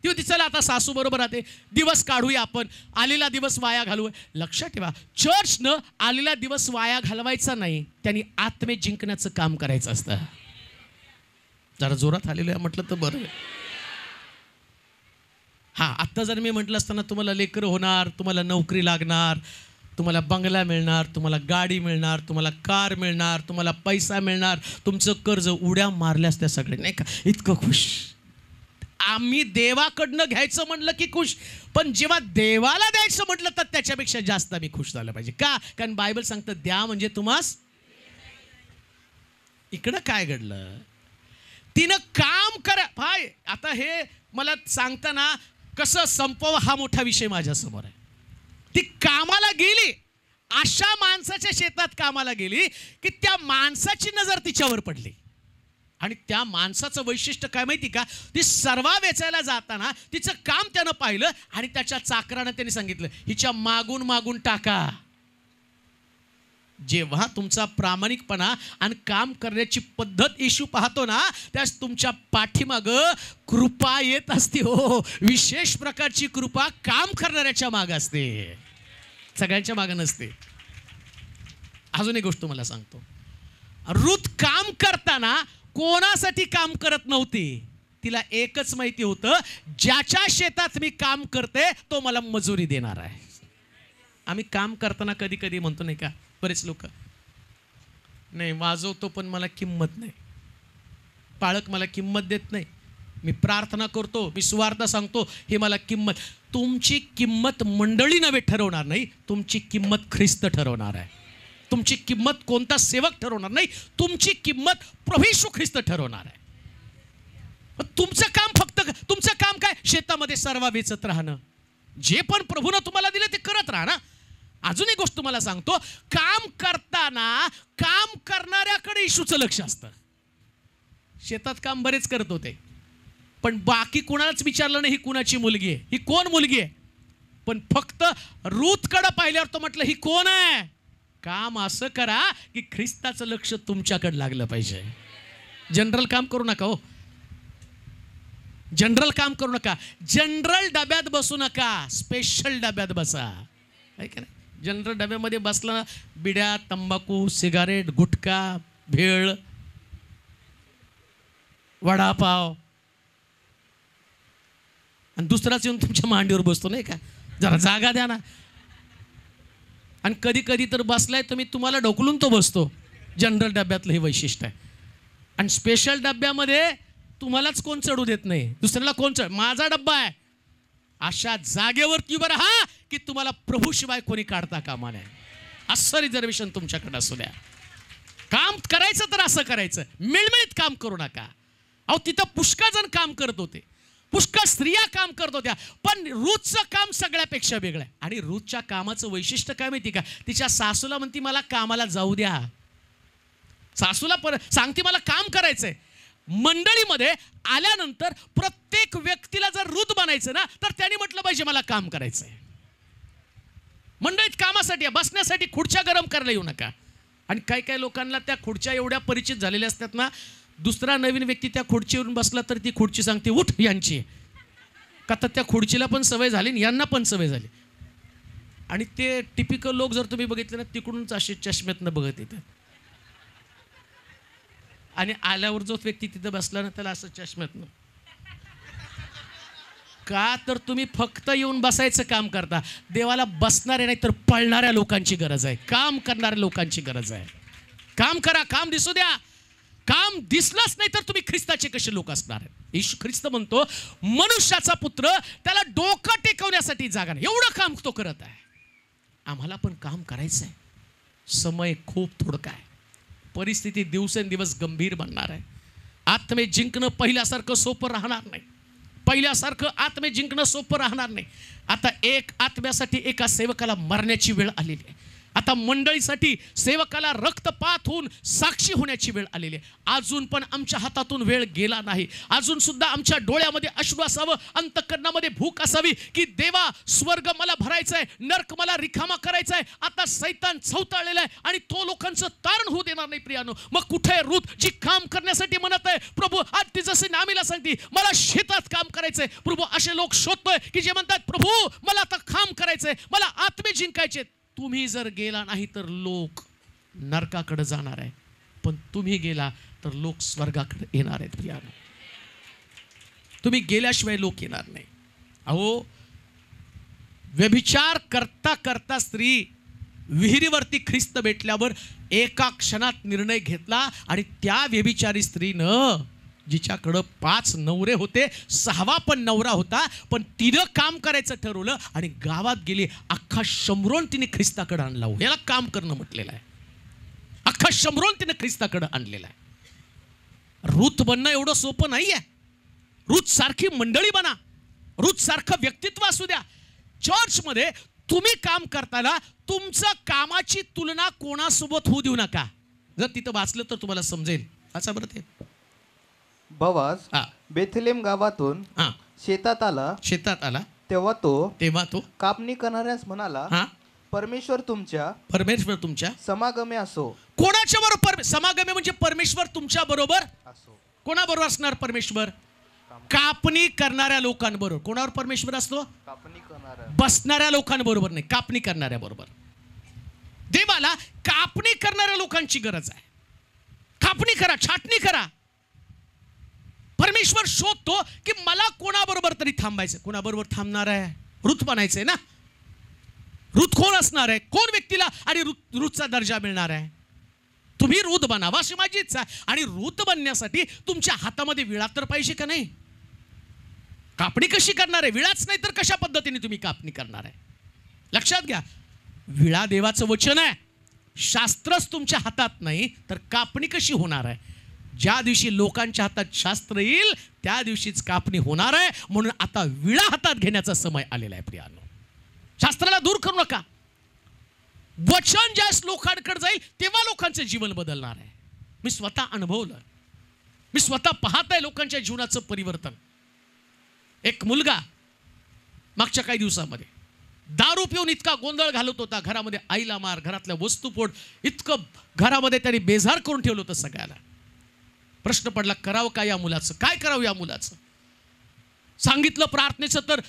ती होती चला आता सासू बरोबर राहते, दिवस काढूया आपण, आलेला दिवस वाया घालूया. लक्षात ठेवा, चर्चनं आलेला दिवस वाया घालवायचा नाही, त्यांनी आत्मे जिंकण्याचं काम करायचं असतं. जरा जोरात आलेलं आहे म्हटलं तर बरं. हा, आत्ता जर मी म्हटलं असताना तुम्हाला लेकरं होणार, तुम्हाला नोकरी लागणार, तुम्हाला बंगला मिळणार, तुम्हाला गाडी मिळणार, तुम्हाला कार मिळणार, तुम्हाला पैसा मिळणार, तुमचं कर्ज उड्या मारल्यास त्या सगळे नाही का इतकं खुश. आम्ही देवाकडनं घ्यायचं म्हटलं की खुश, पण जेव्हा देवाला द्यायचं म्हटलं तर त्याच्यापेक्षा जास्त आम्ही खुश झालं पाहिजे. का? कारण बायबल सांगतं द्या म्हणजे तुम्हास. इकडं काय घडलं? तिनं काम करा. हाय, आता हे मला सांगताना कसं संपव हा मोठा विषय माझ्यासमोर आहे. ती कामाला गेली, अशा माणसाच्या शेतात कामाला गेली की त्या माणसाची नजर तिच्यावर पडली. आणि त्या माणसाचं वैशिष्ट्य काय माहिती का? ती सर्वा वेचायला जाताना तिचं काम त्यानं पाहिलं आणि त्याच्या चाकरानं त्यांनी सांगितलं हिच्या मागून मागून टाका. जेव्हा तुमचा प्रामाणिकपणा आणि काम करण्याची पद्धत इशू पाहतो ना, त्यास तुमच्या पाठीमागं कृपा येत असते. हो, विशेष प्रकारची कृपा काम करणाऱ्याच्या मागं असते, सगळ्यांच्या मागं नसते. अजून एक गोष्ट मला सांगतो, रूथ काम करताना कोणासाठी काम करत नव्हती. तिला एकच माहिती होतं, ज्याच्या शेतात मी काम करते तो मला मजुरी देणार आहे. आम्ही काम करताना कधी कधी म्हणतो नाही का, बरेच लोक नाही वाजवतो पण मला किंमत नाही, पाळक मला किंमत देत नाही, मी प्रार्थना करतो, मी सुवार्ता सांगतो, हे मला किंमत. तुमची किंमत मंडळी नव्हे ठरवणार नाही, तुमची किंमत ख्रिस्त ठरवणार आहे. तुमची किंमत कोणता सेवक ठरवणार नाही, तुमची किंमत प्रभू येशू ख्रिस्त ठरवणार आहे. तुमचं काम काय? शेतामध्ये सर्व वेचत राहणं. जे पण प्रभूनं तुम्हाला दिलं ते करत राहा ना. अजून एक गोष्ट तुम्हाला सांगतो, काम करताना काम करणाऱ्याकडे येशूचं लक्ष असतं. शेतात काम बरेच करत होते, पण बाकी कोणालाच विचारलं नाही ही कुणाची मुलगी आहे, ही कोण मुलगी आहे. पण फक्त रूथकडे पाहिल्यावर तो म्हटलं ही कोण आहे. काम असं करा की ख्रिस्ताचं लक्ष तुमच्याकडे लागलं पाहिजे. जनरल काम करू नका. हो, जनरल काम करू नका. जनरल डब्यात बसू नका, स्पेशल डब्यात बसा. आहे का नाही? जनरल डब्यामध्ये बसला बिड्या, तंबाखू, सिगारेट, गुटखा, भेळ, वडापाव, आणि दुसराच येऊन तुमच्या मांडीवर बसतो नाही का. जरा जागा द्या ना. आणि कधी कधी तर बसलाय तुम्ही, तुम्हाला ढकलून तो बसतो. जनरल डब्यातलं हे वैशिष्ट्य आहे. आणि स्पेशल डब्यामध्ये तुम्हालाच कोण चढू देत नाही, दुसऱ्याला कोण माझा डब्बा आहे. अशा जागेवरती उभं राहा की तुम्हाला प्रभूशिवाय कोणी काढता कामा नये. असं रिझर्वेशन तुमच्याकडे असू द्या. काम करायचं तर असं करायचं, मिळमिळीत काम करू नका. अहो, तिथं पुष्कळ जण काम करत होते, पुष्कळ स्त्रिया काम करत होत्या, पण रूथचं काम सगळ्यापेक्षा वेगळं आहे. आणि रूथच्या कामाचं वैशिष्ट्य काय माहिती का? तिच्या सासूला म्हणती मला कामाला जाऊ द्या. सासूला सांगते मला काम करायचंय. मंडळीमध्ये आल्यानंतर प्रत्येक व्यक्तीला जर रूथ बनायचं ना, तर त्यांनी म्हटलं पाहिजे मला काम करायचंय. मंडळीत कामासाठी बसण्यासाठी खुर्च्या गरम करायला येऊ नका. आणि काही काही लोकांना त्या खुर्च्या एवढ्या परिचित झालेल्या असतात ना, दुसरा नवीन व्यक्ती त्या खुर्चीवरून बसला तर ती खुर्ची सांगते उठ यांची. का तर त्या खुर्चीला पण सवय झाली आणि यांना पण सवय झाली. आणि ते टिपिकल लोक जर तुम्ही बघितले ना, तिकडूनच असे चष्म्यातनं बघत येतात. आणि आल्यावर जो व्यक्ती तिथं बसला ना त्याला असं चष्म्यातनं. का तर तुम्ही फक्त येऊन बसायचं काम करता. देवाला बसणारे नाही तर पळणाऱ्या लोकांची गरज आहे, काम करणाऱ्या लोकांची गरज आहे. काम करा, काम दिसू द्या. काम दिसलंच नाही तर तुम्ही ख्रिस्ताचे कसे लोक असणार. येशू ख्रिस्त म्हणतो मनुष्याचा पुत्र त्याला डोकं टेकवण्यासाठी जागा नाही, एवढं काम तो करत आहे. आम्हाला पण काम करायचं आहे. समय खूप थोडका आहे. परिस्थिती दिवसेंदिवस गंभीर बनणार आहे. आत्मे जिंकणं पहिल्यासारखं सोपं राहणार नाही. पहिल्यासारखं आत्मे जिंकणं सोपं राहणार नाही. आता एक आत्म्यासाठी एका सेवकाला मरण्याची वेळ आलेली आहे. आता मंडळीसाठी सेवकाला रक्तपात होऊन साक्षी होण्याची वेळ आलेली आहे. अजून पण आमच्या हातातून वेळ गेला नाही. अजून सुद्धा आमच्या डोळ्यामध्ये अश्रू असावं, अंतःकरणामध्ये भूक असावी की देवा स्वर्ग मला भरायचा आहे, नर्क मला रिकामा करायचा आहे. आता सैतान चौताळलेला आहे आणि तो लोकांचं तारण होऊ देणार नाही. प्रियानो, मग कुठे आहे रूथ जी काम करण्यासाठी म्हणत आहे प्रभू आज ती जसे नामीला सांगते मला शेतात काम करायचंय. प्रभू असे लोक शोधतोय की जे म्हणतात प्रभू मला आता काम करायचंय, मला आत्मे जिंकायचे. तुम्ही जर गेला नाही तर लोक नरकाकडे जाणार आहे, पण तुम्ही गेला तर लोक स्वर्गाकडे येणार आहेत. प्रियानो, तुम्ही गेल्याशिवाय लोक येणार नाही. अहो, व्यभिचार करता करता स्त्री विहिरीवरती ख्रिस्त भेटल्यावर एका क्षणात निर्णय घेतला आणि त्या व्यभिचारी स्त्रीनं जिच्याकडं 5 नवरे होते, 6वा पण नवरा होता, पण तिनं काम करायचं ठरवलं आणि गावात गेली. अख्खा शमरोन तिने ख्रिस्ताकडे आणला. याला काम करणं म्हटलेलं आहे. अख्खा शमरोन तिने ख्रिस्ताकडे आणलेला आहे. रूथ बनणं एवढं सोपं नाही आहे. रूथ सारखी मंडळी बना, रूथ सारखं व्यक्तित्व असू द्या. चर्चमध्ये तुम्ही काम करताना तुमचं कामाची तुलना कोणासोबत होऊ देऊ नका. जर तिथं वाचलं तर तुम्हाला समजेल. अच्छा बरं, ते बोआज बेथलेम गावातून शेतात आला तेव्हा तो कापणी करणाऱ्यास म्हणाला परमेश्वर तुमच्या समागमे असो. कोणाच्या बरोबर समागमे म्हणजे परमेश्वर तुमच्या बरोबर असो. कोणाबरोबर असणार परमेश्वर? कापणी करणाऱ्या लोकांबरोबर. कोणावर परमेश्वर असतो? कापणी करणाऱ्या, बसणाऱ्या लोकांबरोबर नाही, कापणी करणाऱ्या बरोबर. देवाला कापणी करणाऱ्या लोकांची गरज आहे. कापणी करा, छाटणी करा. परमेश्वर शोधतो की मला कोणाबरोबर तरी थांबायचं. कोणाबरोबर थांबणार आहे? रूथ बनायचंय ना. रूथ कोण असणार आहे? कोण व्यक्तीला आणि रूथचा दर्जा मिळणार आहे? तुम्ही रूथ बनावा अशी माझी इच्छा आहे. आणि रूथ बनण्यासाठी तुमच्या हातामध्ये विळा तर पाहिजे का नाही? कापणी कशी करणार आहे? विळाच नाही तर कशा पद्धतीने तुम्ही कापणी करणार आहे? लक्षात घ्या, विळा देवाचं वचन आहे. शास्त्रच तुमच्या हातात नाही तर कापणी कशी होणार आहे? ज्या दिवशी लोकांच्या हातात शास्त्र येईल त्या दिवशीच कापणी होणार आहे. म्हणून आता विळा हातात घेण्याचा समय आलेला आहे. प्रियानो, शास्त्राला दूर करू नका. वचन ज्या लोकांकडे जाईल तेव्हा लोकांचं जीवन बदलणार आहे. मी स्वतः अनुभवलं, मी स्वतः पाहत आहे लोकांच्या जीवनाचं परिवर्तन. एक मुलगा मागच्या काही दिवसामध्ये दारू पिऊन इतका गोंधळ घालत होता, घरामध्ये आईला मार, घरातल्या वस्तू फोड, इतकं घरामध्ये त्यांनी बेजार करून ठेवलं होतं सगळ्याला. प्रश्न पडला करावं काय या मुलाचं? काय करावं या मुलाचं? सांगितलं प्रार्थनेचं तर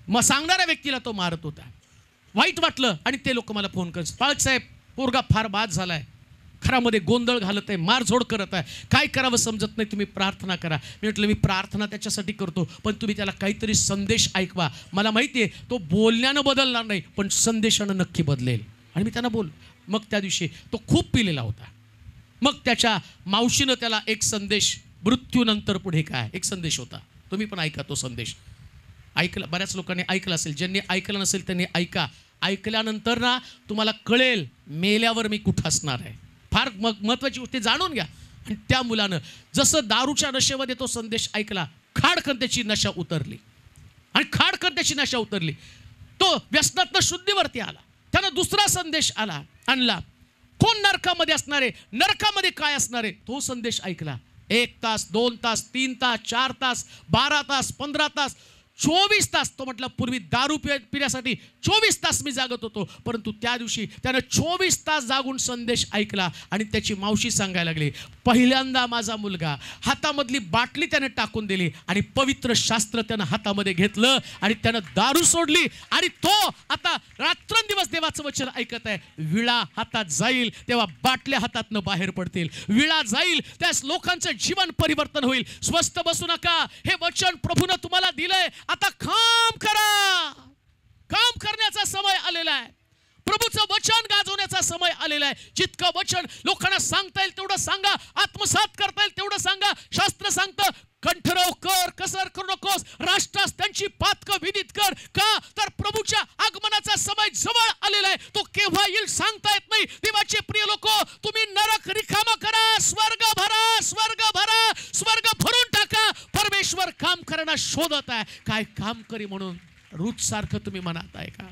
मग सांगणाऱ्या व्यक्तीला तो मारत होता. वाईट वाटलं आणि ते लोक मला फोन करत, पालक साहेब पोरगा फार बाद झालाय, घरामध्ये गोंधळ घालत आहे, मारझोड करत आहे, काय करावं समजत नाही, तुम्ही प्रार्थना करा. मी म्हटलं मी प्रार्थना त्याच्यासाठी करतो, पण तुम्ही त्याला काहीतरी संदेश ऐकवा. मला माहिती आहे तो बोलण्यानं बदलणार नाही पण संदेशानं नक्की बदलेल. आणि मी त्यांना बोल. मग त्या दिवशी तो खूप पिलेला होता. मग त्याच्या मावशीनं त्याला एक संदेश, मृत्यूनंतर पुढे काय, एक संदेश होता. तुम्ही पण ऐका तो संदेश. ऐकला, बऱ्याच लोकांनी ऐकलं असेल, ज्यांनी ऐकलं नसेल त्यांनी ऐका. ऐकल्यानंतर ना तुम्हाला कळेल मेल्यावर मी कुठं असणार आहे. फार महत्त्वाची गोष्ट जाणून घ्या. आणि त्या मुलानं जसं दारूच्या नशेमध्ये तो संदेश ऐकला, खाडकन त्याची नशा उतरली. आणि खाडकन त्याची नशा उतरली, तो व्यसनातनं शुद्धीवरती आला. त्यानं दुसरा संदेश आणला. कोण नरकामध्ये असणार आहे, नरकामध्ये काय असणार आहे, तो संदेश ऐकला. 1 तास, 2 तास, 3 तास, 4 तास, 12 तास, 15 तास 24 तास, तो म्हटलं पूर्वी दारू पिण्यासाठी 24 तास मी जागत होतो, परंतु त्या दिवशी त्यानं 24 तास जागून संदेश ऐकला आणि त्याची मावशी सांगायला लागली, पहिल्यांदा माझा मुलगा हातामधली बाटली त्यानं टाकून दिली आणि पवित्र शास्त्र त्यानं हातामध्ये घेतलं आणि त्यानं दारू सोडली आणि तो आता रात्रंदिवस देवाचं वचन ऐकत आहे. विळा हातात जाईल तेव्हा बाटल्या हातातनं बाहेर पडतील, विळा जाईल त्यास लोकांचं जीवन परिवर्तन होईल. स्वस्थ बसू नका, हे वचन प्रभूनं तुम्हाला दिलंय, आता काम करा. काम करण्याचा समय आलेला आहे, प्रभूचं वचन गाजवण्याचा समय आलेला आहे. जितकं वचन लोकांना सांगता येईल तेवढं सांगा, आत्मसात करता येईल तेवढं सांगा. शास्त्र सांगतं कंठरव कर, कसर करू नकोस, राष्ट्रास त्यांची पातकं विदित कर. का तर प्रभूच्या आगमनाचा समय जवळ आलेला आहे, तो केव्हा येईल सांगता येत नाही. देवाचे प्रिय लोक, तुम्ही नरक रिकामा करा, स्वर्ग भरा, स्वर्ग भरा, स्वर्ग भरून टाका. परमेश्वर काम करण्यास शोधत आहे. काय काम करी म्हणून रूथ सारखं तुम्ही म्हणत आहे का?